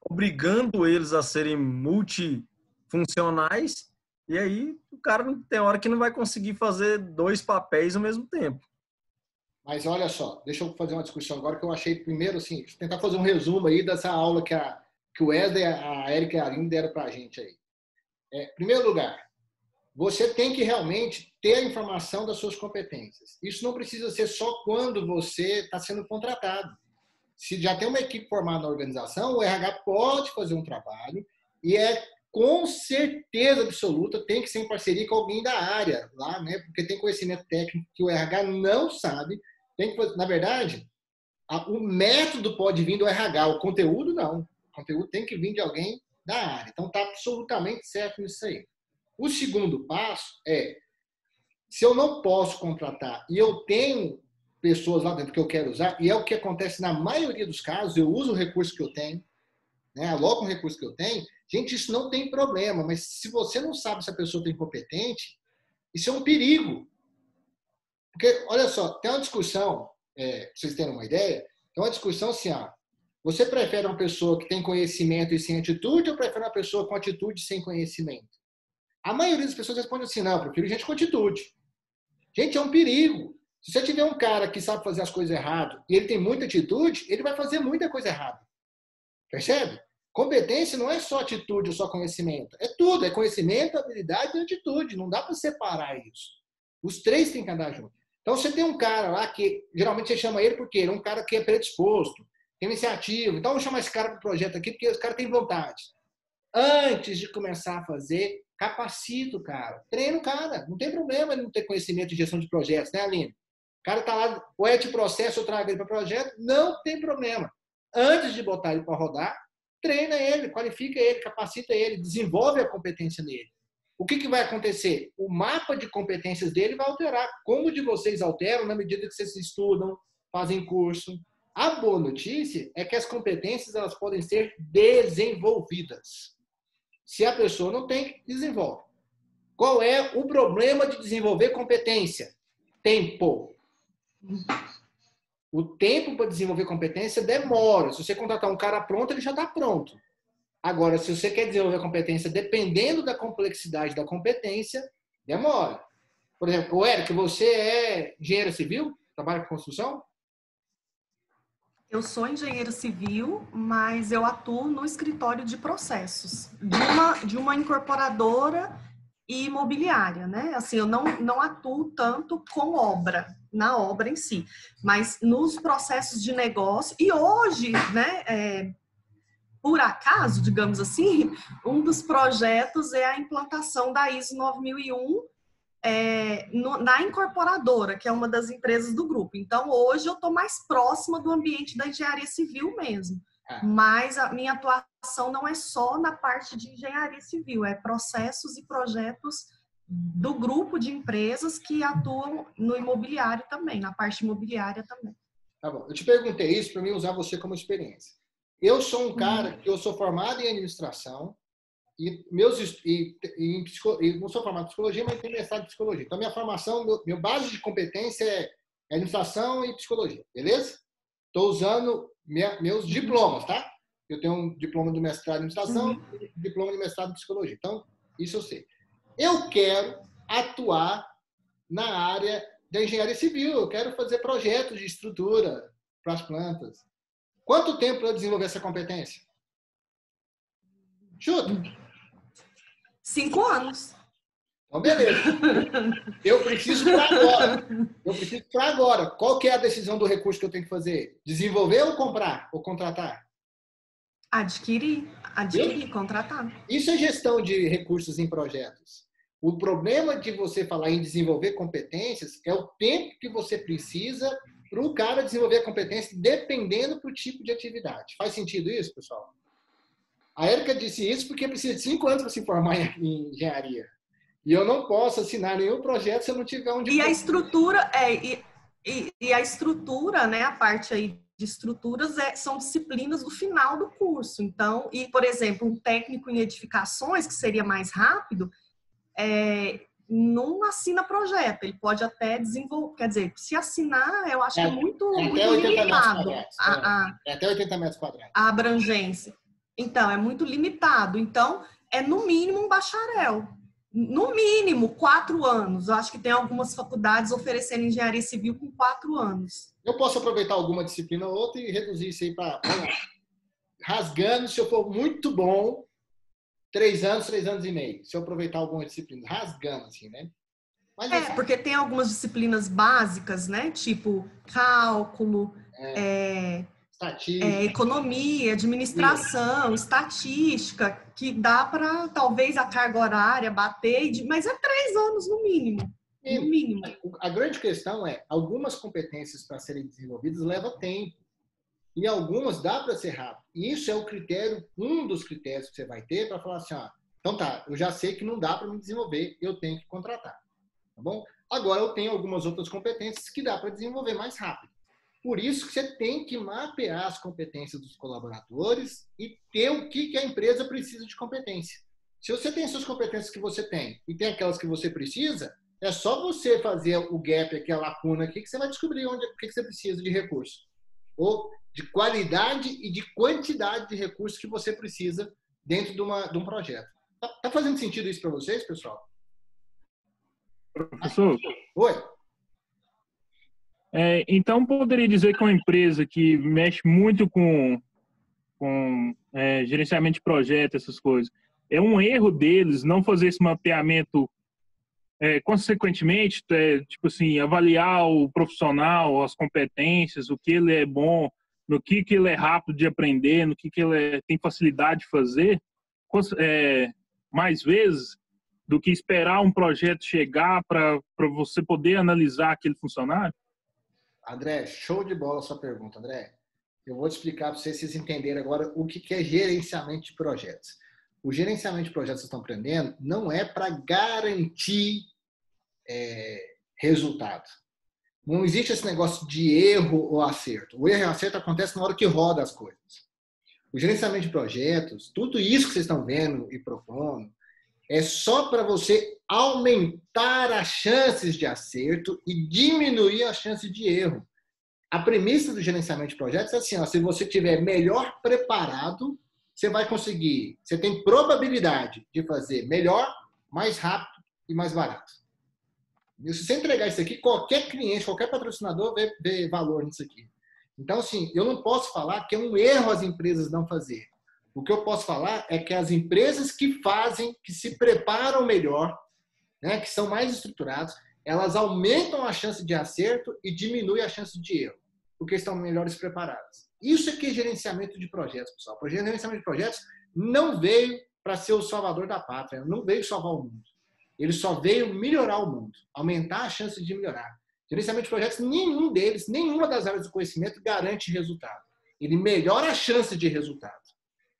obrigando eles a serem multifuncionais, e aí o cara tem hora que não vai conseguir fazer 2 papéis ao mesmo tempo. Mas olha só, deixa eu fazer uma discussão agora que eu achei primeiro, assim, tentar fazer um resumo aí dessa aula que o Wesley, a Érica e a Aline deram para a gente aí. Em primeiro lugar, você tem que realmente ter a informação das suas competências. Isso não precisa ser só quando você está sendo contratado. Se já tem uma equipe formada na organização, o RH pode fazer um trabalho e com certeza absoluta tem que ser em parceria com alguém da área lá, né? Porque tem conhecimento técnico que o RH não sabe. Na verdade, o método pode vir do RH, o conteúdo não. O conteúdo tem que vir de alguém da área. Então, está absolutamente certo nisso aí. O segundo passo se eu não posso contratar e eu tenho pessoas lá dentro que eu quero usar, e é o que acontece na maioria dos casos, eu uso o recurso que eu tenho, né? Aloco o recurso que eu tenho, gente, isso não tem problema, mas se você não sabe se a pessoa tem competente, isso é um perigo. Porque, olha só, tem uma discussão, pra vocês terem uma ideia, tem uma discussão assim, você prefere uma pessoa que tem conhecimento e sem atitude ou prefere uma pessoa com atitude e sem conhecimento? A maioria das pessoas responde assim, não, eu prefiro gente com atitude. Gente, é um perigo. Se você tiver um cara que sabe fazer as coisas errado e ele tem muita atitude, ele vai fazer muita coisa errada. Percebe? Competência não é só atitude ou só conhecimento. É tudo. É conhecimento, habilidade e atitude. Não dá para separar isso. Os 3 têm que andar juntos. Então, você tem um cara lá que, geralmente você chama ele porque ele é um cara que é predisposto, tem iniciativa. Então, vamos chamar esse cara para o projeto aqui porque esse cara tem vontade. Antes de começar a fazer, capacita o cara. Treina o cara. Não tem problema ele não ter conhecimento de gestão de projetos, né, Aline? O cara está lá, ou é de processo, eu trago ele para projeto, não tem problema. Antes de botar ele para rodar, treina ele, qualifica ele, capacita ele, desenvolve a competência nele. O que vai acontecer? O mapa de competências dele vai alterar. Como de vocês alteram na medida que vocês estudam, fazem curso. A boa notícia é que as competências elas podem ser desenvolvidas. Se a pessoa não tem, desenvolve. Qual é o problema de desenvolver competência? Tempo. O tempo para desenvolver competência demora. Se você contratar um cara pronto, ele já está pronto. Agora, se você quer desenvolver competência dependendo da complexidade da competência, demora. Por exemplo, Eric, você é engenheiro civil? Trabalha com construção? Eu sou engenheiro civil, mas eu atuo no escritório de processos de uma incorporadora e imobiliária, né? Assim, eu não atuo tanto com obra, na obra em si, mas nos processos de negócio. E hoje, né, por acaso, digamos assim, um dos projetos é a implantação da ISO 9001 na incorporadora, que é uma das empresas do grupo. Então, hoje eu estou mais próxima do ambiente da engenharia civil mesmo. Mas a minha atuação não é só na parte de engenharia civil, é processos e projetos do grupo de empresas que atuam no imobiliário também, na parte imobiliária também. Tá bom. Eu te perguntei isso para mim usar você como experiência. Eu sou um cara que eu sou formado em administração e não sou formado em psicologia, mas tenho mestrado em psicologia. Então, minha formação, minha base de competência é administração e psicologia, beleza? Estou usando meus diplomas, tá? Eu tenho um diploma do mestrado em administração e um diploma de mestrado em psicologia. Então, isso eu sei. Eu quero atuar na área da engenharia civil. Eu quero fazer projetos de estrutura para as plantas. Quanto tempo para eu desenvolver essa competência? Chuta. 5 anos. Então, beleza. Eu preciso para agora. Qual que é a decisão do recurso que eu tenho que fazer? Desenvolver ou comprar? Ou contratar? Adquirir, contratar. Isso é gestão de recursos em projetos. O problema de você falar em desenvolver competências é o tempo que você precisa para o cara desenvolver a competência, dependendo do tipo de atividade. Faz sentido isso, pessoal? A Érica disse isso porque precisa de 5 anos para se formar em engenharia. E eu não posso assinar nenhum projeto se eu não tiver um diploma. E a estrutura, e a estrutura, né, a parte aí de estruturas são disciplinas do final do curso. Então, por exemplo, um técnico em edificações, que seria mais rápido, não assina projeto. Ele pode até desenvolver, quer dizer, se assinar, eu acho que é muito limitado. Até 80 metros quadrados. A abrangência. Então, é muito limitado. Então, é no mínimo um bacharel. No mínimo, 4 anos. Eu acho que tem algumas faculdades oferecendo engenharia civil com 4 anos. Eu posso aproveitar alguma disciplina ou outra e reduzir isso aí para rasgando, se eu for muito bom, 3 anos, 3 anos e meio. Se eu aproveitar alguma disciplina, rasgando, assim, né? Mas, porque tem algumas disciplinas básicas, né? Tipo cálculo, economia, administração, estatística, que dá para talvez a carga horária bater, mas é 3 anos no mínimo. No mínimo. A grande questão é, algumas competências para serem desenvolvidas leva tempo. E algumas dá para ser rápido. E isso é o critério, um dos critérios que você vai ter para falar assim, então tá, eu já sei que não dá para me desenvolver, eu tenho que contratar. Tá bom? Agora eu tenho algumas outras competências que dá para desenvolver mais rápido. Por isso que você tem que mapear as competências dos colaboradores e ter o que a empresa precisa de competência. Se você tem as suas competências que você tem e tem aquelas que você precisa, é só você fazer o gap aqui, a lacuna aqui, que você vai descobrir o que você precisa de recurso. Ou de qualidade e de quantidade de recursos que você precisa dentro de um projeto. Tá fazendo sentido isso para vocês, pessoal? Professor? Oi? Então, poderia dizer que uma empresa que mexe muito com gerenciamento de projeto, essas coisas, é um erro deles não fazer esse mapeamento consequentemente, tipo assim, avaliar o profissional, as competências, o que ele é bom, no que ele é rápido de aprender, no que ele tem facilidade de fazer, mais vezes do que esperar um projeto chegar para você poder analisar aquele funcionário? André, show de bola a sua pergunta, André. eu vou te explicar para vocês entenderem agora o que é gerenciamento de projetos. O gerenciamento de projetos que vocês estão aprendendo não é para garantir resultado. Não existe esse negócio de erro ou acerto. O erro e o acerto acontece na hora que roda as coisas. O gerenciamento de projetos, tudo isso que vocês estão vendo e propondo, é só para você aumentar as chances de acerto e diminuir as chances de erro. A premissa do gerenciamento de projetos é assim, ó, se você estiver melhor preparado, você vai conseguir, você tem probabilidade de fazer melhor, mais rápido e mais barato. E se você entregar isso aqui, qualquer cliente, qualquer patrocinador vê valor nisso aqui. Então, assim, eu não posso falar que é um erro as empresas não fazer. O que eu posso falar é que as empresas que fazem, que se preparam melhor, né, que são mais estruturadas, elas aumentam a chance de acerto e diminuem a chance de erro, porque estão melhores preparadas. Isso aqui é gerenciamento de projetos, pessoal. O gerenciamento de projetos não veio para ser o salvador da pátria, não veio salvar o mundo. Ele só veio melhorar o mundo, aumentar a chance de melhorar. Gerenciamento de projetos, nenhum deles, nenhuma das áreas do conhecimento garante resultado. Ele melhora a chance de resultado.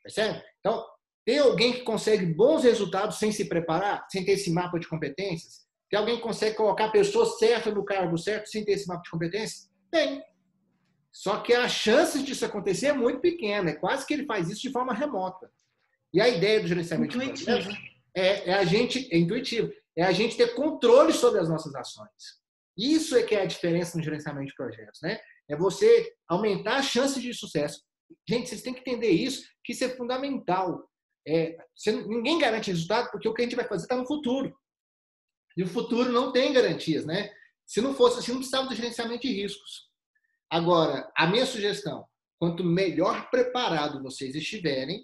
Percebe? Então, tem alguém que consegue bons resultados sem se preparar, sem ter esse mapa de competências? Tem alguém que consegue colocar a pessoa certa no cargo certo sem ter esse mapa de competências? Tem. Só que a chance disso acontecer é muito pequena. É quase que ele faz isso de forma remota. E a ideia do gerenciamento de projetos é intuitivo. É a gente ter controle sobre as nossas ações. Isso é que é a diferença no gerenciamento de projetos, né? É você aumentar a chance de sucesso. Gente, vocês têm que entender isso, que isso é fundamental. Ninguém garante resultado porque o que a gente vai fazer está no futuro. E o futuro não tem garantias, né? Se não fosse assim, não precisava do gerenciamento de riscos. Agora, a minha sugestão, quanto melhor preparado vocês estiverem,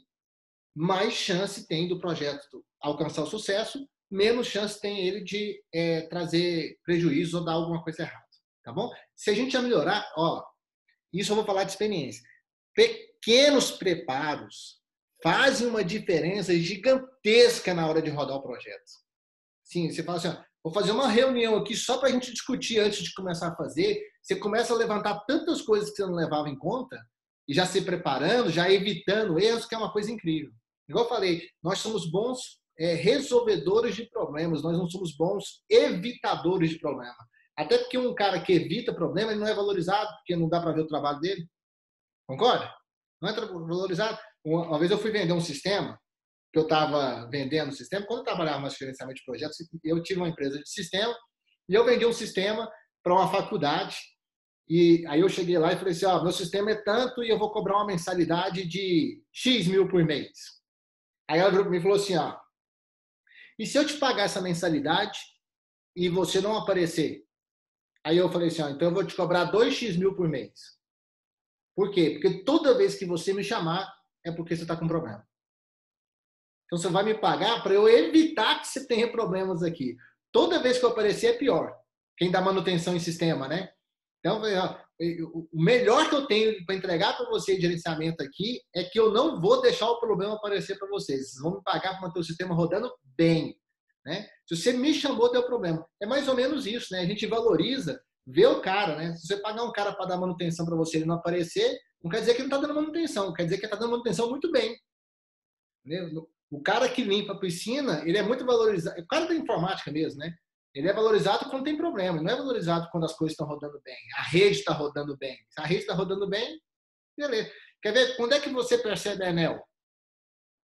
mais chance tem do projeto alcançar o sucesso, menos chance tem ele de trazer prejuízo ou dar alguma coisa errada. Tá bom? Se a gente já melhorar, isso eu vou falar de experiência. Pequenos preparos fazem uma diferença gigantesca na hora de rodar o projeto. Sim, você fala assim, vou fazer uma reunião aqui só para a gente discutir antes de começar a fazer. Você começa a levantar tantas coisas que você não levava em conta e já se preparando, já evitando erros, que é uma coisa incrível. Igual eu falei, nós somos bons resolvedores de problemas, nós não somos bons evitadores de problemas. Até porque um cara que evita problema, ele não é valorizado, porque não dá para ver o trabalho dele. Concorda? Não é valorizado. Uma vez eu fui vender um sistema, que eu estava vendendo um sistema, quando eu trabalhava mais gerenciamento de projetos, eu tive uma empresa de sistema, e eu vendi um sistema para uma faculdade, e aí eu cheguei lá e falei assim, meu sistema é tanto e eu vou cobrar uma mensalidade de X mil por mês. Aí ela virou para mim e falou assim, e se eu te pagar essa mensalidade e você não aparecer? Aí eu falei assim, então eu vou te cobrar 2x mil por mês. Por quê? Porque toda vez que você me chamar, é porque você está com problema. Então você vai me pagar para eu evitar que você tenha problemas aqui. Toda vez que eu aparecer é pior. Quem dá manutenção em sistema, né? Então, o melhor que eu tenho para entregar para você de gerenciamento aqui é que eu não vou deixar o problema aparecer para vocês. Vocês vão me pagar para manter o sistema rodando bem. Né? Se você me chamou, deu problema. É mais ou menos isso, né? A gente valoriza ver o cara, né? Se você pagar um cara para dar manutenção para você e ele não aparecer, não quer dizer que ele não está dando manutenção, quer dizer que ele está dando manutenção muito bem. Entendeu? O cara que limpa a piscina, ele é muito valorizado. O cara da informática mesmo, né? Ele é valorizado quando tem problema, não é valorizado quando as coisas estão rodando bem. A rede está rodando bem. Se a rede está rodando bem, beleza. Quer ver? Quando é que você percebe a Enel?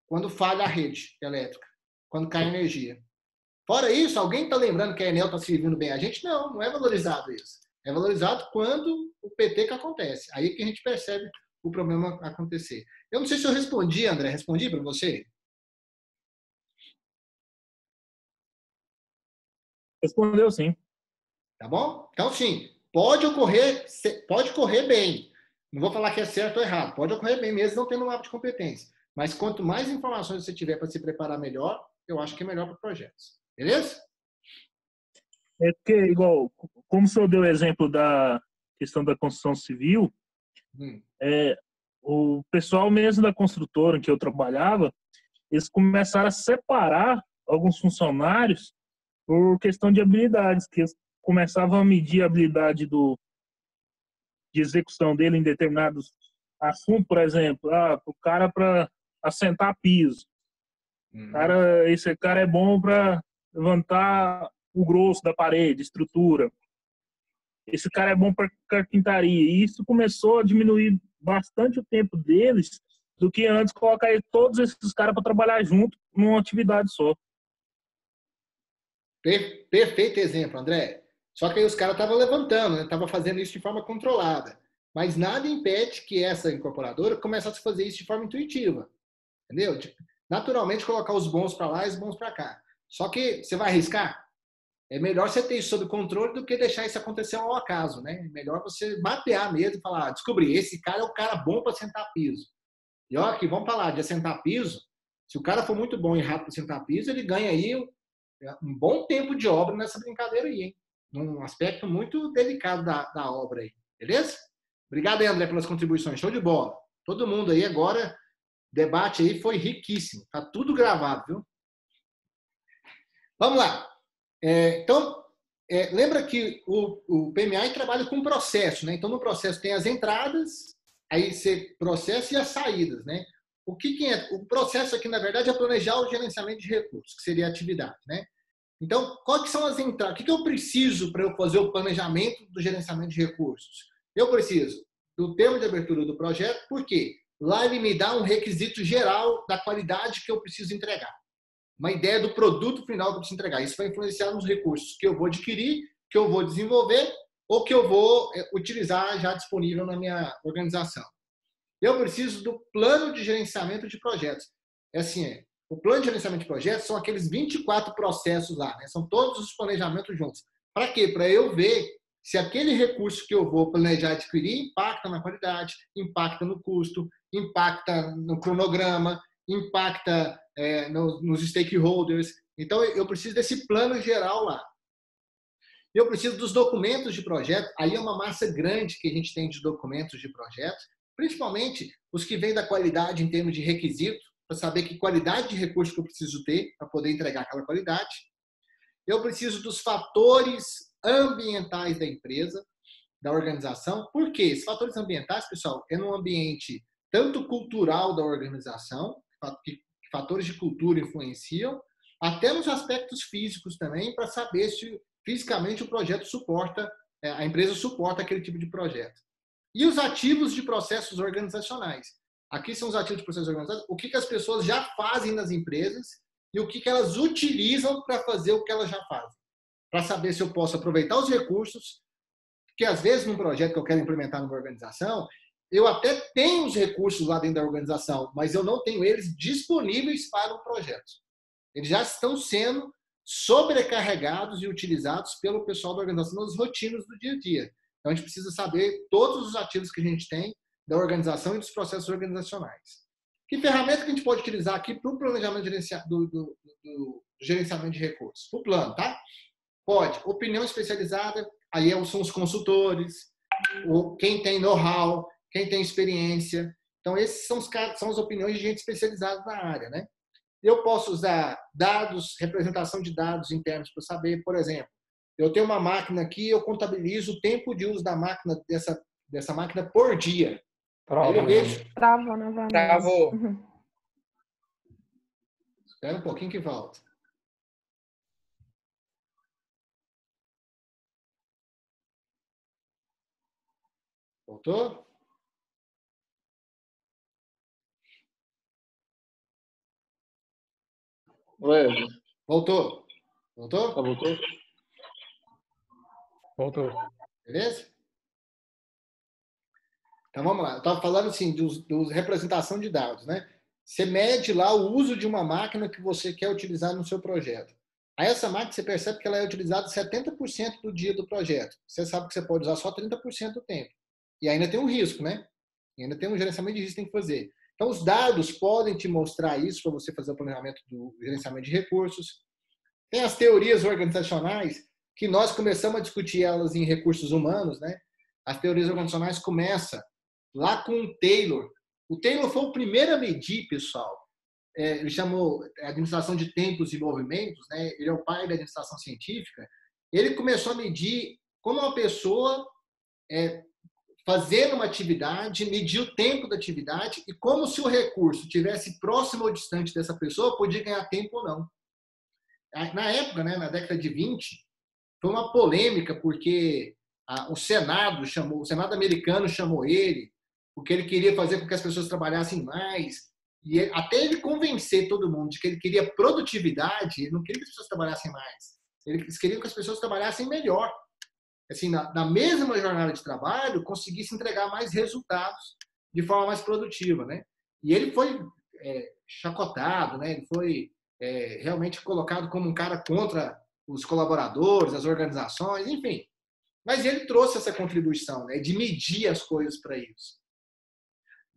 Quando falha a rede elétrica, quando cai energia. Fora isso, alguém está lembrando que a Enel está servindo bem? A gente não é valorizado isso. É valorizado quando o PT que acontece. Aí que a gente percebe o problema acontecer. Eu não sei se eu respondi, André. Respondi para você? Respondeu sim. Tá bom? Então, sim, pode correr bem. Não vou falar que é certo ou errado. Pode ocorrer bem mesmo não tendo um mapa de competência. Mas quanto mais informações você tiver para se preparar melhor, eu acho que é melhor para projetos. Beleza? É porque, igual, como o senhor deu o exemplo da questão da construção civil, o pessoal mesmo da construtora em que eu trabalhava, eles começaram a separar alguns funcionários por questão de habilidades, que eles começavam a medir a habilidade de execução dele em determinados assunto, por exemplo, o cara para assentar piso. Esse cara é bom para levantar o grosso da parede, estrutura. Esse cara é bom para carpintaria. E isso começou a diminuir bastante o tempo deles do que antes colocar todos esses caras para trabalhar junto numa atividade só. Perfeito exemplo, André. Só que aí os caras estavam levantando, estavam fazendo isso de forma controlada. Mas nada impede que essa incorporadora começasse a fazer isso de forma intuitiva. Entendeu? Naturalmente, colocar os bons para lá e os bons para cá. Só que você vai arriscar? É melhor você ter isso sob controle do que deixar isso acontecer ao acaso, né? É melhor você mapear mesmo e falar, descobrir, esse cara é o cara bom para sentar piso. E ó, aqui, vamos falar de assentar piso. Se o cara for muito bom e rápido para sentar piso, ele ganha aí um bom tempo de obra nessa brincadeira aí, hein? Num aspecto muito delicado da obra aí. Beleza? Obrigado aí, André, pelas contribuições. Show de bola. Todo mundo aí agora, debate aí foi riquíssimo. Tá tudo gravado, viu? Vamos lá. Então, lembra que o PMI trabalha com processo, né? Então, no processo tem as entradas, aí você processa e as saídas, né? O processo aqui, na verdade, é planejar o gerenciamento de recursos, que seria a atividade, né? Então, quais que são as entradas? O que eu preciso para eu fazer o planejamento do gerenciamento de recursos? Eu preciso do termo de abertura do projeto, porque lá ele me dá um requisito geral da qualidade que eu preciso entregar. Uma ideia do produto final que eu preciso entregar. Isso vai influenciar nos recursos que eu vou adquirir, que eu vou desenvolver ou que eu vou utilizar já disponível na minha organização. Eu preciso do plano de gerenciamento de projetos. O plano de gerenciamento de projetos são aqueles 24 processos lá, né? São todos os planejamentos juntos. Para quê? Para eu ver se aquele recurso que eu vou planejar adquirir impacta na qualidade, impacta no custo, impacta no cronograma, impacta nos stakeholders. Então, eu preciso desse plano geral lá. Eu preciso dos documentos de projeto. Aí é uma massa grande que a gente tem de documentos de projetos, principalmente os que vêm da qualidade em termos de requisito, para saber que qualidade de recurso que eu preciso ter para poder entregar aquela qualidade. Eu preciso dos fatores ambientais da empresa, da organização. Por quê? Esses fatores ambientais, pessoal, é no ambiente tanto cultural da organização, que fatores de cultura influenciam, até nos aspectos físicos também, para saber se fisicamente o projeto suporta, a empresa suporta aquele tipo de projeto. E os ativos de processos organizacionais. Aqui são os ativos de processos organizacionais, o que as pessoas já fazem nas empresas e o que elas utilizam para fazer o que elas já fazem. Para saber se eu posso aproveitar os recursos, que às vezes num projeto que eu quero implementar numa organização, eu até tenho os recursos lá dentro da organização, mas eu não tenho eles disponíveis para o projeto. Eles já estão sendo sobrecarregados e utilizados pelo pessoal da organização nas rotinas do dia a dia. Então, a gente precisa saber todos os ativos que a gente tem da organização e dos processos organizacionais. Que ferramenta que a gente pode utilizar aqui para o planejamento do gerenciamento de recursos? O plano, tá? Pode. Opinião especializada, aí são os consultores, quem tem know-how, quem tem experiência. Então, esses são as opiniões de gente especializada na área, né? Eu posso usar dados, representação de dados internos para saber, por exemplo, eu tenho uma máquina aqui, eu contabilizo o tempo de uso da máquina, dessa máquina por dia. Travou novamente. Travou. Espera um pouquinho que volta. Voltou? Oi. Voltou. Voltou? Voltou? Voltou. Beleza? Então vamos lá. Eu estava falando assim dos representação de dados, né? Você mede lá o uso de uma máquina que você quer utilizar no seu projeto. Aí essa máquina você percebe que ela é utilizada 70% do dia do projeto. Você sabe que você pode usar só 30% do tempo. E ainda tem um risco, né? E ainda tem um gerenciamento de risco que tem que fazer. Então os dados podem te mostrar isso para você fazer o planejamento do gerenciamento de recursos. Tem as teorias organizacionais que nós começamos a discutir elas em recursos humanos, né? As teorias organizacionais começam lá com o Taylor. O Taylor foi o primeiro a medir, pessoal. Ele chamou administração de tempos e movimentos, né? Ele é o pai da administração científica. Ele começou a medir como uma pessoa fazendo uma atividade, medir o tempo da atividade e como se o recurso estivesse próximo ou distante dessa pessoa, podia ganhar tempo ou não. Na época, né, na década de 20, foi uma polêmica porque o Senado americano chamou ele, porque ele queria fazer com que as pessoas trabalhassem mais. E até ele convencer todo mundo de que ele queria produtividade, ele não queria que as pessoas trabalhassem mais. Eles queriam que as pessoas trabalhassem melhor. Assim, na mesma jornada de trabalho, conseguisse entregar mais resultados de forma mais produtiva, né? E ele foi chacotado, né? Ele foi realmente colocado como um cara contra os colaboradores, as organizações, enfim. Mas ele trouxe essa contribuição, né, de medir as coisas para isso.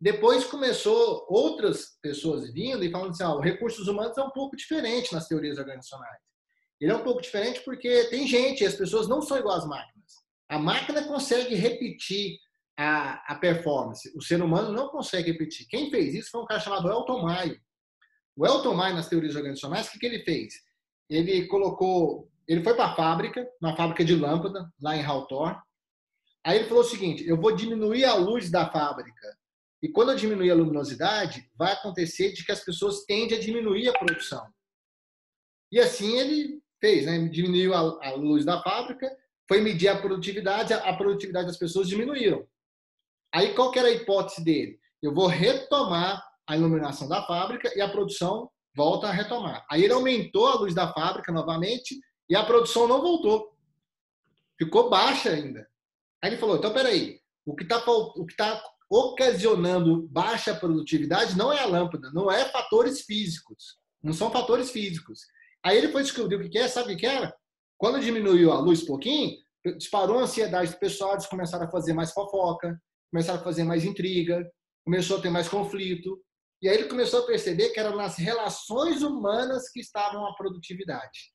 Depois começou outras pessoas vindo e falando assim, os recursos humanos é um pouco diferente nas teorias organizacionais. Ele é um pouco diferente porque tem gente, e as pessoas não são igual às máquinas. A máquina consegue repetir a performance. O ser humano não consegue repetir. Quem fez isso foi um cara chamado Elton Maio. O Elton Maio, nas teorias organizacionais, o que ele fez? Ele foi para a fábrica, uma fábrica de lâmpada, lá em Hawthorne. Aí ele falou o seguinte, eu vou diminuir a luz da fábrica. E quando eu diminuir a luminosidade, vai acontecer de que as pessoas tendem a diminuir a produção. E assim ele fez, né? Diminuiu a luz da fábrica, foi medir a produtividade das pessoas diminuíram. Aí qual que era a hipótese dele? Eu vou retomar a iluminação da fábrica e a produção volta a retomar. Aí ele aumentou a luz da fábrica novamente e a produção não voltou. Ficou baixa ainda. Aí ele falou, então peraí, o que está ocasionando baixa produtividade não é a lâmpada, não é fatores físicos. Não são fatores físicos. Aí ele foi descobrir o que é, sabe o que era? Quando diminuiu a luz um pouquinho, disparou a ansiedade do pessoal, eles começaram a fazer mais fofoca, começaram a fazer mais intriga, começou a ter mais conflito. E aí ele começou a perceber que eram nas relações humanas que estavam a produtividade.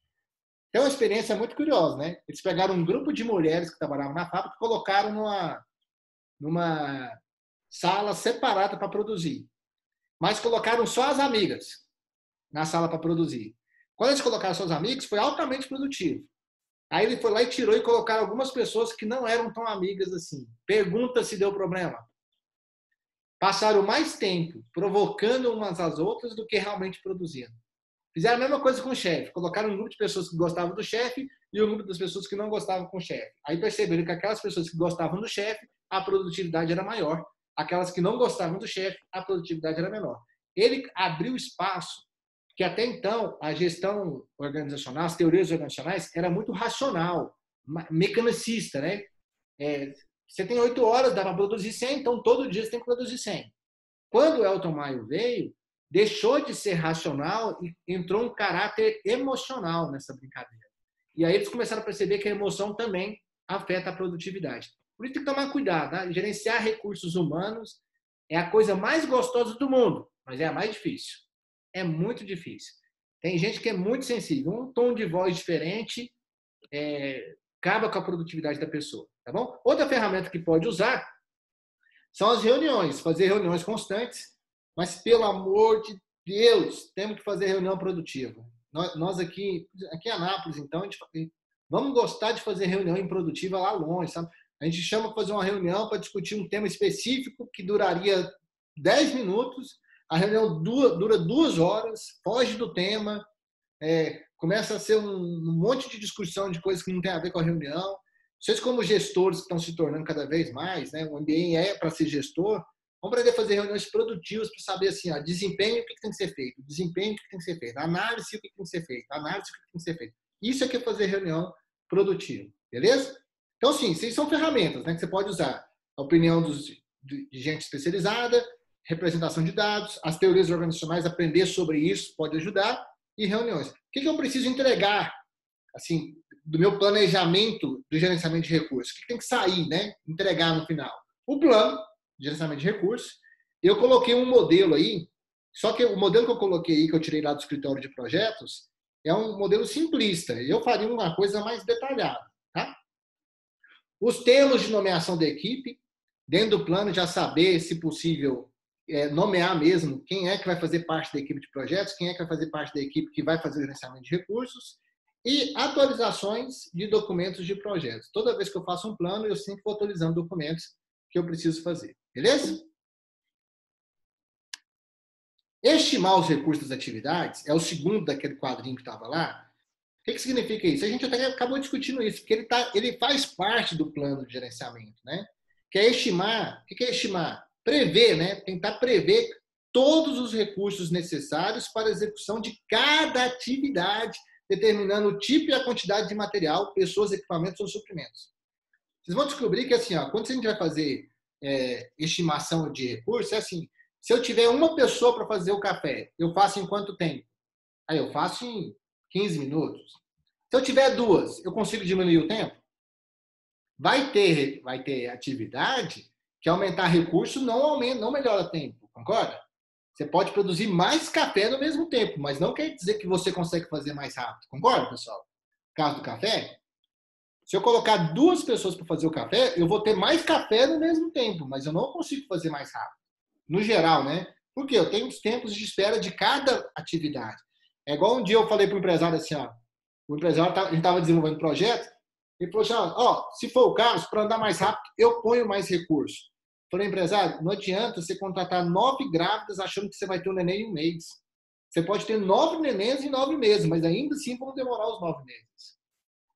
É uma experiência muito curiosa, né? Eles pegaram um grupo de mulheres que trabalhavam na fábrica e colocaram numa sala separada para produzir. Mas colocaram só as amigas na sala para produzir. Quando eles colocaram só os amigos, foi altamente produtivo. Aí ele foi lá e tirou e colocaram algumas pessoas que não eram tão amigas assim. Pergunta se deu problema. Passaram mais tempo provocando umas às outras do que realmente produzindo. Fizeram a mesma coisa com o chefe. Colocaram um grupo de pessoas que gostavam do chefe e um grupo das pessoas que não gostavam com o chefe. Aí perceberam que aquelas pessoas que gostavam do chefe, a produtividade era maior. Aquelas que não gostavam do chefe, a produtividade era menor. Ele abriu espaço que até então a gestão organizacional, as teorias organizacionais, era muito racional, mecanicista, né? Você tem 8 horas, dá para produzir 100, então todo dia você tem que produzir 100. Quando o Elton Maio veio, deixou de ser racional e entrou um caráter emocional nessa brincadeira. E aí eles começaram a perceber que a emoção também afeta a produtividade. Por isso tem que tomar cuidado, tá? Gerenciar recursos humanos é a coisa mais gostosa do mundo, mas é a mais difícil. É muito difícil. Tem gente que é muito sensível. Um tom de voz diferente acaba com a produtividade da pessoa, tá bom? Outra ferramenta que pode usar são as reuniões. Fazer reuniões constantes, mas, pelo amor de Deus, temos que fazer reunião produtiva. Nós aqui em Anápolis, então, vamos gostar de fazer reunião improdutiva lá longe, sabe? A gente chama para fazer uma reunião para discutir um tema específico que duraria 10 minutos. A reunião dura 2 horas, foge do tema, começa a ser um monte de discussão de coisas que não tem a ver com a reunião. Vocês, como gestores que estão se tornando cada vez mais, né, o MBA é para ser gestor, vamos aprender a fazer reuniões produtivas para saber assim, desempenho, o que tem que ser feito, desempenho, o que tem que ser feito, análise, o que tem que ser feito, análise, o que tem que ser feito. Isso aqui é fazer reunião produtiva, beleza? Então, sim, essas são ferramentas, né, que você pode usar. A opinião de gente especializada, representação de dados, as teorias organizacionais, aprender sobre isso pode ajudar, e reuniões. O que eu preciso entregar, assim, do meu planejamento do gerenciamento de recursos? O que tem que sair, né? Entregar no final? O plano de gerenciamento de recursos. Eu coloquei um modelo aí, só que o modelo que eu coloquei aí, que eu tirei lá do escritório de projetos, é um modelo simplista. Eu faria uma coisa mais detalhada, tá? Os termos de nomeação da equipe, dentro do plano, já saber, se possível, nomear mesmo quem é que vai fazer parte da equipe de projetos, quem é que vai fazer parte da equipe que vai fazer o gerenciamento de recursos e atualizações de documentos de projetos. Toda vez que eu faço um plano, eu sempre vou atualizando documentos que eu preciso fazer. Beleza? Estimar os recursos das atividades é o segundo daquele quadrinho que estava lá. O que significa isso? A gente até acabou discutindo isso, porque ele faz parte do plano de gerenciamento, né? Que é estimar. O que é estimar? Prever, né? Tentar prever todos os recursos necessários para a execução de cada atividade, determinando o tipo e a quantidade de material, pessoas, equipamentos ou suprimentos. Vocês vão descobrir que, assim, quando a gente vai fazer estimação de recursos, é assim, se eu tiver uma pessoa para fazer o café, eu faço em quanto tempo? Aí eu faço em 15 minutos. Se eu tiver duas, eu consigo diminuir o tempo? Vai ter atividade que aumentar recurso não melhora tempo, concorda? Você pode produzir mais café no mesmo tempo, mas não quer dizer que você consegue fazer mais rápido. Concorda, pessoal? No caso do café, se eu colocar duas pessoas para fazer o café, eu vou ter mais café no mesmo tempo, mas eu não consigo fazer mais rápido. No geral, né? Porque eu tenho os tempos de espera de cada atividade. É igual um dia eu falei para o empresário assim, o empresário, a gente estava desenvolvendo um projeto, ele falou assim, se for o caso, para andar mais rápido, eu ponho mais recursos. Falei, empresário, não adianta você contratar 9 grávidas achando que você vai ter um neném em um mês. Você pode ter 9 nenéns em 9 meses, mas ainda assim vão demorar os 9 meses.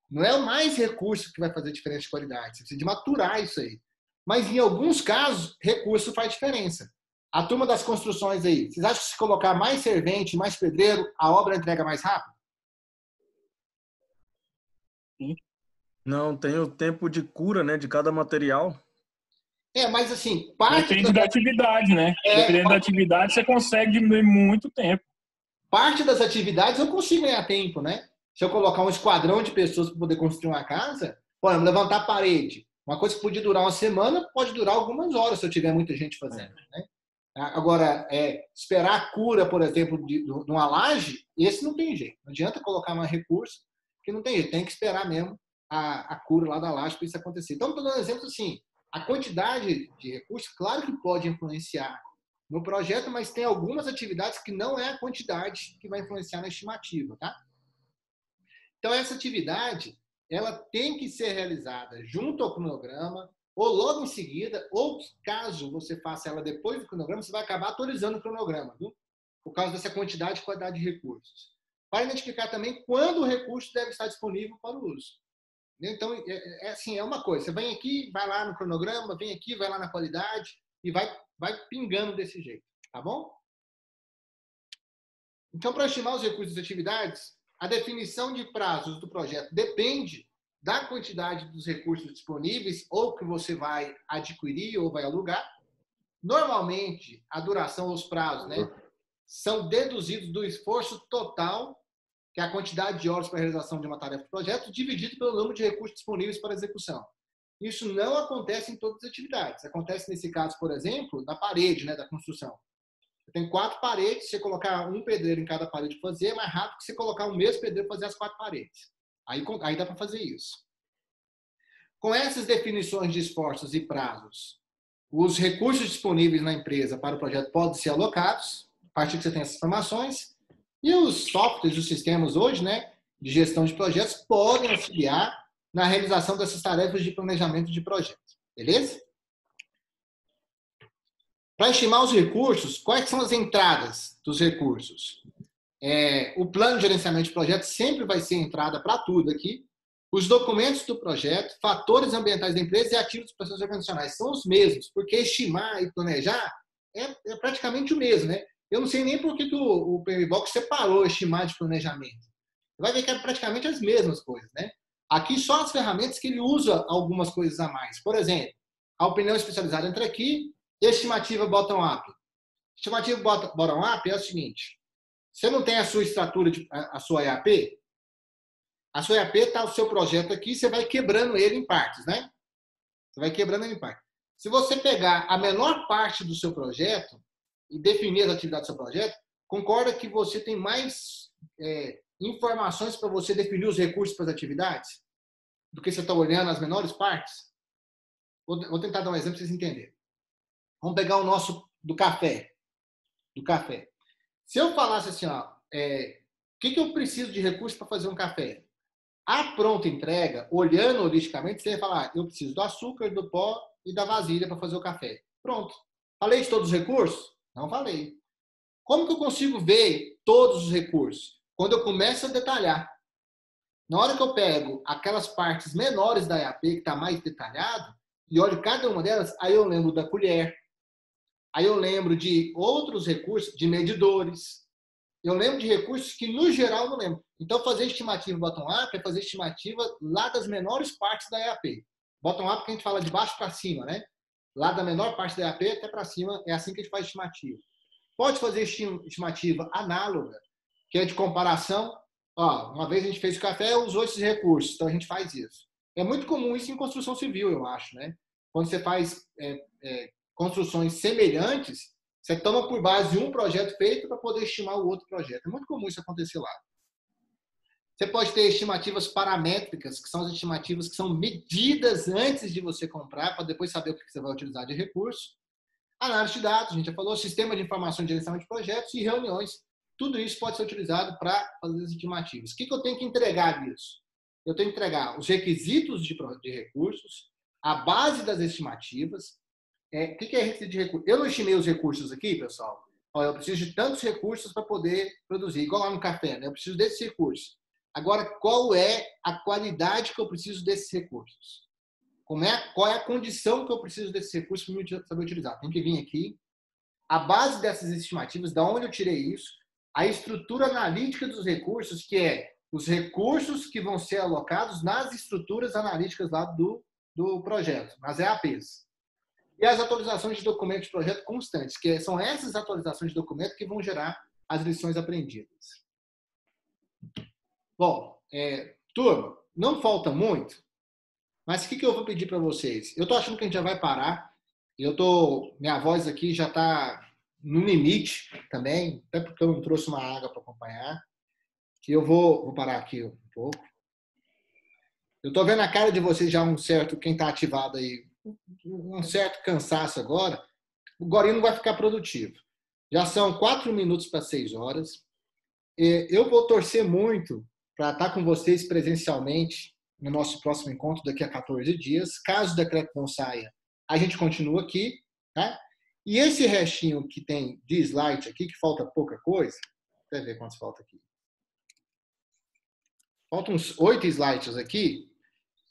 Não é o mais recurso que vai fazer diferença de qualidade. Você precisa de maturar isso aí. Mas em alguns casos, recurso faz diferença. A turma das construções aí, vocês acham que se colocar mais servente, mais pedreiro, a obra entrega mais rápido? Não, tem o tempo de cura, né, de cada material. Mas assim, depende da atividade, né? Dependendo da atividade, você consegue diminuir muito tempo. Parte das atividades eu consigo ganhar tempo, né? Se eu colocar um esquadrão de pessoas para poder construir uma casa, levantar a parede. Uma coisa que podia durar uma semana, pode durar algumas horas se eu tiver muita gente fazendo, né? Agora, esperar a cura, por exemplo, de uma laje, esse não tem jeito. Não adianta colocar mais recurso, porque não tem jeito. Tem que esperar mesmo a cura lá da laje para isso acontecer. Então, estou dando um exemplo assim, a quantidade de recursos, claro que pode influenciar no projeto, mas tem algumas atividades que não é a quantidade que vai influenciar na estimativa, tá? Então, essa atividade, ela tem que ser realizada junto ao cronograma, ou logo em seguida, ou caso você faça ela depois do cronograma, você vai acabar atualizando o cronograma, viu? Por causa dessa quantidade e qualidade de recursos. Para identificar também quando o recurso deve estar disponível para o uso. Então, é uma coisa, você vem aqui, vai lá no cronograma, vem aqui, vai lá na qualidade e vai pingando desse jeito, tá bom? Então, para estimar os recursos das atividades, a definição de prazos do projeto depende da quantidade dos recursos disponíveis ou que você vai adquirir ou vai alugar. Normalmente, a duração ou os prazos, né, são deduzidos do esforço total, que é a quantidade de horas para a realização de uma tarefa do projeto, dividido pelo número de recursos disponíveis para execução. Isso não acontece em todas as atividades. Acontece nesse caso, por exemplo, da parede, né, da construção. Tem 4 paredes, se você colocar um pedreiro em cada parede para fazer, é mais rápido que você colocar o mesmo pedreiro para fazer as 4 paredes. Aí dá para fazer isso. Com essas definições de esforços e prazos, os recursos disponíveis na empresa para o projeto podem ser alocados, a partir que você tem essas informações, e os softwares, os sistemas hoje, né, de gestão de projetos, podem auxiliar na realização dessas tarefas de planejamento de projetos. Beleza? Para estimar os recursos, quais são as entradas dos recursos? O plano de gerenciamento de projetos sempre vai ser entrada para tudo aqui. Os documentos do projeto, fatores ambientais da empresa e ativos dos processos organizacionais são os mesmos, porque estimar e planejar é praticamente o mesmo, né? Eu não sei nem por que o PMBOK separou estimar de planejamento. Você vai ver que é praticamente as mesmas coisas, né? Aqui só as ferramentas que ele usa algumas coisas a mais. Por exemplo, a opinião especializada entra aqui, estimativa bottom-up. Estimativa bottom-up é o seguinte, você não tem a sua estrutura, a sua EAP? A sua EAP está o seu projeto aqui, você vai quebrando ele em partes, né? Você vai quebrando ele em partes. Se você pegar a menor parte do seu projeto e definir as atividades do seu projeto, concorda que você tem mais informações para você definir os recursos para as atividades do que você está olhando as menores partes? Vou tentar dar um exemplo para vocês entenderem. Vamos pegar o nosso do café. Se eu falasse assim, que eu preciso de recursos para fazer um café? A pronta entrega, olhando holisticamente, você vai falar, eu preciso do açúcar, do pó e da vasilha para fazer o café. Pronto. Falei de todos os recursos? Não falei. Como que eu consigo ver todos os recursos? Quando eu começo a detalhar. Na hora que eu pego aquelas partes menores da EAP, que está mais detalhado, e olho cada uma delas, aí eu lembro da colher, aí eu lembro de outros recursos, de medidores. Eu lembro de recursos que, no geral, eu não lembro. Então, fazer estimativa bottom-up é fazer estimativa lá das menores partes da EAP. Bottom-up que a gente fala de baixo para cima, né? Lá da menor parte da EAP até para cima, é assim que a gente faz estimativa. Pode fazer estimativa análoga, que é de comparação. Ó, uma vez a gente fez o café, usou esses recursos, então a gente faz isso. É muito comum isso em construção civil, eu acho, né? Quando você faz construções semelhantes, você toma por base um projeto feito para poder estimar o outro projeto. É muito comum isso acontecer lá. Você pode ter estimativas paramétricas, que são as estimativas que são medidas antes de você comprar, para depois saber o que você vai utilizar de recurso. Análise de dados, a gente já falou, sistema de informação de gerenciamento de projetos e reuniões. Tudo isso pode ser utilizado para fazer as estimativas. O que eu tenho que entregar disso? Eu tenho que entregar os requisitos de recursos, a base das estimativas. O que é requisito de recursos? Eu não estimei os recursos aqui, pessoal. Ó, eu preciso de tantos recursos para poder produzir. Igual lá no café, né? Eu preciso desses recursos. Agora, qual é a qualidade que eu preciso desses recursos? Qual é a condição que eu preciso desses recursos para eu saber utilizar? Tem que vir aqui. A base dessas estimativas, da onde eu tirei isso, a estrutura analítica dos recursos, que é os recursos que vão ser alocados nas estruturas analíticas lá do projeto, nas EAPs. E as atualizações de documentos de projeto constantes, que são essas atualizações de documento que vão gerar as lições aprendidas. Bom, turma, não falta muito, mas o que eu vou pedir para vocês? Eu estou achando que a gente já vai parar. Minha voz aqui já está no limite também, até porque eu não trouxe uma água para acompanhar. Que eu vou parar aqui um pouco. Eu estou vendo a cara de vocês já quem está ativado aí, um certo cansaço agora. O Gorinho não vai ficar produtivo. Já são 4 minutos para 6 horas. Eu vou torcer muito para estar com vocês presencialmente no nosso próximo encontro daqui a 14 dias. Caso o decreto não saia, a gente continua aqui, tá? E esse restinho que tem de slide aqui, que falta pouca coisa, deixa eu ver quantos falta aqui. Faltam uns 8 slides aqui.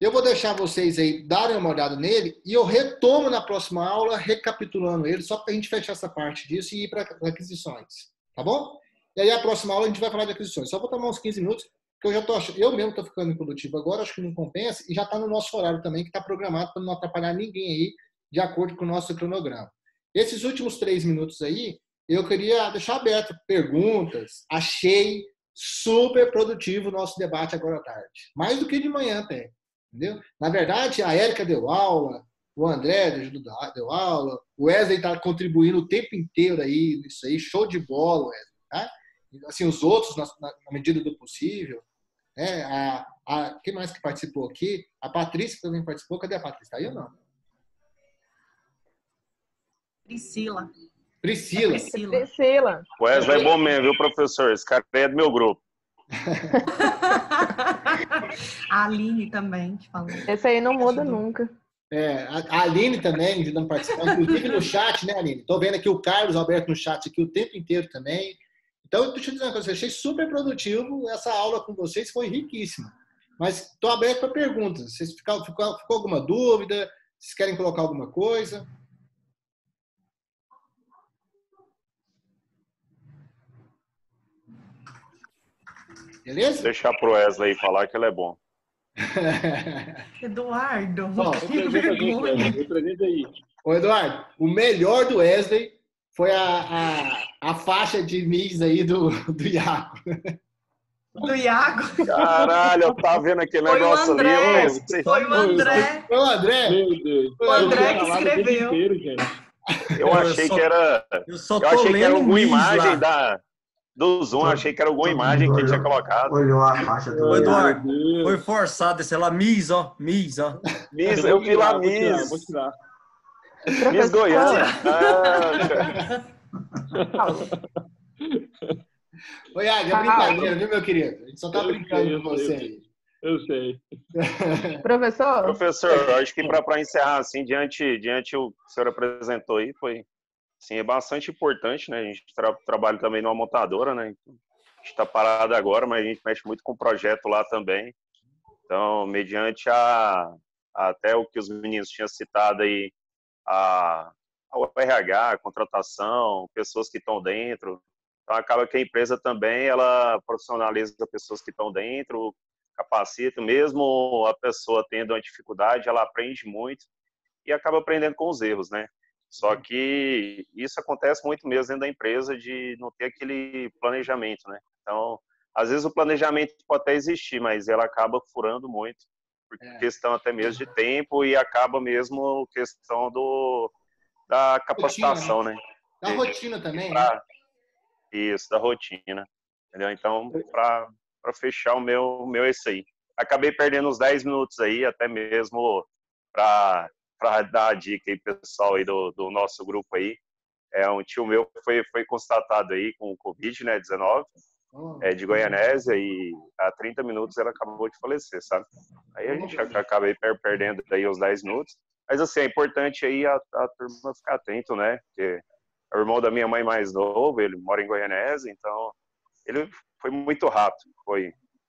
Eu vou deixar vocês aí darem uma olhada nele e eu retomo na próxima aula recapitulando ele, só para a gente fechar essa parte disso e ir para aquisições. Tá bom? E aí a próxima aula a gente vai falar de aquisições. Só vou tomar uns 15 minutos, porque eu mesmo estou ficando improdutivo agora, acho que não compensa, e já está no nosso horário também, que está programado para não atrapalhar ninguém aí, de acordo com o nosso cronograma. Esses últimos 3 minutos aí, eu queria deixar aberto perguntas. Achei super produtivo o nosso debate agora à tarde. Mais do que de manhã até. Entendeu? Na verdade, a Érica deu aula, o André deu aula, o Wesley está contribuindo o tempo inteiro aí, isso aí, show de bola, Wesley. Tá? Assim, os outros, na medida do possível. Né? Quem mais que participou aqui? A Patrícia também participou. Cadê a Patrícia? Está aí ou não? Priscila. O Wesley é bom mesmo, viu, professor? Esse cara é do meu grupo. A Aline também, que falou. Esse aí não muda nunca. A Aline também ajudando a participar, inclusive no chat, né, Aline? Estou vendo aqui o Carlos Alberto no chat aqui o tempo inteiro também. Então, deixa eu dizer uma coisa, eu achei super produtivo essa aula com vocês, foi riquíssima. Mas estou aberto para perguntas. Vocês ficou alguma dúvida? Vocês querem colocar alguma coisa? Beleza? Deixar pro Wesley falar que ele é bom. Eduardo, que vergonha. Ô, Eduardo, o melhor do Wesley foi a faixa de Miss aí do Iago. Do Iago? Caralho, eu tava vendo aquele negócio ali. Foi o André. Foi o André? Meu Deus. O André que escreveu. Eu achei que era. Eu achei que era alguma imagem do Zoom, achei que era alguma imagem que tinha colocado. Olhou a faixa do Eduardo, foi forçado esse lá, Miss, ó. Miss, eu vi lá, Miss. Vou tirar. Miss Goiânia. Oi, Iago, é brincadeira, viu, meu querido? A gente só tá brincando com você aí. Eu sei. Professor? Professor, acho que para encerrar, assim, diante o que o senhor apresentou aí, foi, assim, é bastante importante, né? A gente trabalha também numa montadora, né? A gente está parado agora, mas a gente mexe muito com o projeto lá também. Então, mediante até o que os meninos tinham citado aí, ao RH, a contratação, pessoas que estão dentro. Então, acaba que a empresa também, ela profissionaliza pessoas que estão dentro, capacita, mesmo a pessoa tendo uma dificuldade, ela aprende muito e acaba aprendendo com os erros, né? Só que isso acontece muito mesmo dentro da empresa, de não ter aquele planejamento, né? Então, às vezes o planejamento pode até existir, mas ela acaba furando muito, por questão até mesmo de tempo e acaba mesmo questão da capacitação, rotina, né? Da rotina também, né? Isso, da rotina. Entendeu? Então, para fechar o meu é isso aí. Acabei perdendo uns 10 minutos aí, até mesmo para dar a dica aí, pessoal aí do nosso grupo aí. Um tio meu foi constatado aí com o Covid, né, 19, de Goianésia, e há 30 minutos ele acabou de falecer, sabe? Aí a gente acabei perdendo aí os 10 minutos. Mas, assim, é importante aí a turma ficar atento, né? Porque é o irmão da minha mãe mais novo, ele mora em Goianésia, então ele foi muito rápido.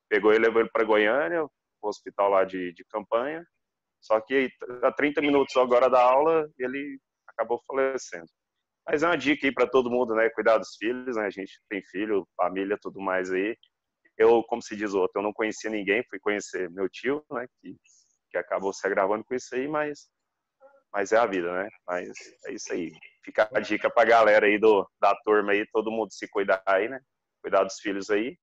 Pegou e levou ele para Goiânia, o hospital lá de campanha. Só que a 30 minutos agora da aula, ele acabou falecendo. Mas é uma dica aí para todo mundo, né? Cuidar dos filhos, né? A gente tem filho, família, tudo mais aí. Eu, como se diz o outro, eu não conhecia ninguém, fui conhecer meu tio, né? Que acabou se agravando com isso aí, mas é a vida, né? Mas é isso aí. Fica a dica pra galera aí da turma aí, todo mundo se cuidar aí, né? Cuidar dos filhos aí.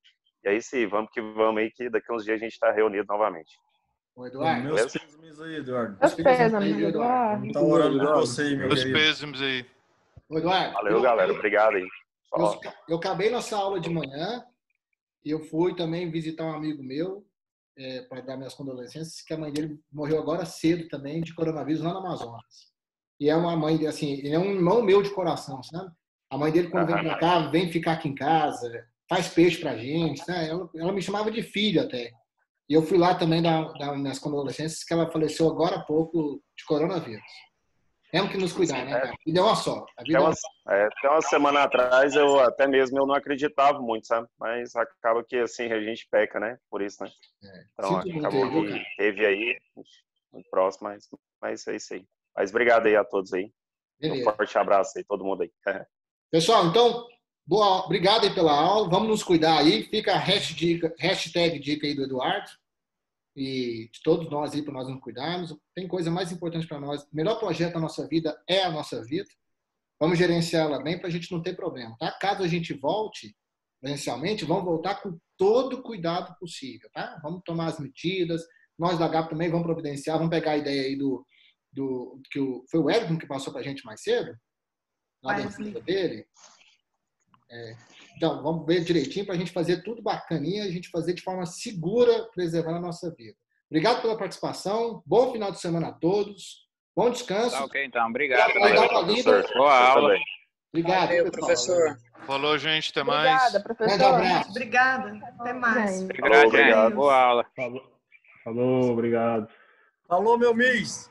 E aí sim, vamos que vamos aí, que daqui uns dias a gente tá reunido novamente. Ô, Eduardo. Meus pêsames aí, Eduardo. Meus pêsames, Eduardo. Vamos tá orando por você aí, meu Meus querido. pêsames aí. Ô, Eduardo. Valeu, galera. Obrigado aí. Eu acabei nossa aula de manhã e eu fui também visitar um amigo meu para dar minhas condolências, que a mãe dele morreu agora cedo também de coronavírus lá no Amazonas. E é uma mãe, assim, ele é um irmão meu de coração, sabe? A mãe dele, quando vem pra cá, vem ficar aqui em casa, faz peixe pra gente, né? Ela me chamava de filho até. E eu fui lá também dar minhas condolências, que ela faleceu agora há pouco de coronavírus. Temos que nos cuidar, né, cara? E deu uma só. Até uma semana atrás, até mesmo eu não acreditava muito, sabe? Mas acaba que, assim, a gente peca, né? Por isso, né? Então, acabou que teve aí, muito próximo, mas é isso aí. Mas obrigado aí a todos aí. Beleza. Um forte abraço aí, todo mundo aí. Pessoal, então, obrigado aí pela aula. Vamos nos cuidar aí. Fica a hashtag dica aí do Eduardo. E de todos nós aí, para nós nos cuidarmos. Tem coisa mais importante para nós. O melhor projeto da nossa vida é a nossa vida. Vamos gerenciá-la bem para a gente não ter problema, tá? Caso a gente volte presencialmente, vamos voltar com todo o cuidado possível, tá? Vamos tomar as medidas. Nós da GAP também vamos providenciar. Vamos pegar a ideia aí foi o Edson que passou para a gente mais cedo? Na defesa dele. Então, vamos ver direitinho para a gente fazer tudo bacaninha, a gente fazer de forma segura, preservando a nossa vida. Obrigado pela participação, bom final de semana a todos, bom descanso. Tá ok, então. Obrigado. Professor. Boa aula. Obrigado. Valeu, professor. Falou, gente. Até mais. Obrigada, professor. Um abraço. Obrigada. Até mais. Obrigado, gente. Boa aula. Falou, obrigado. Falou, meu Miss.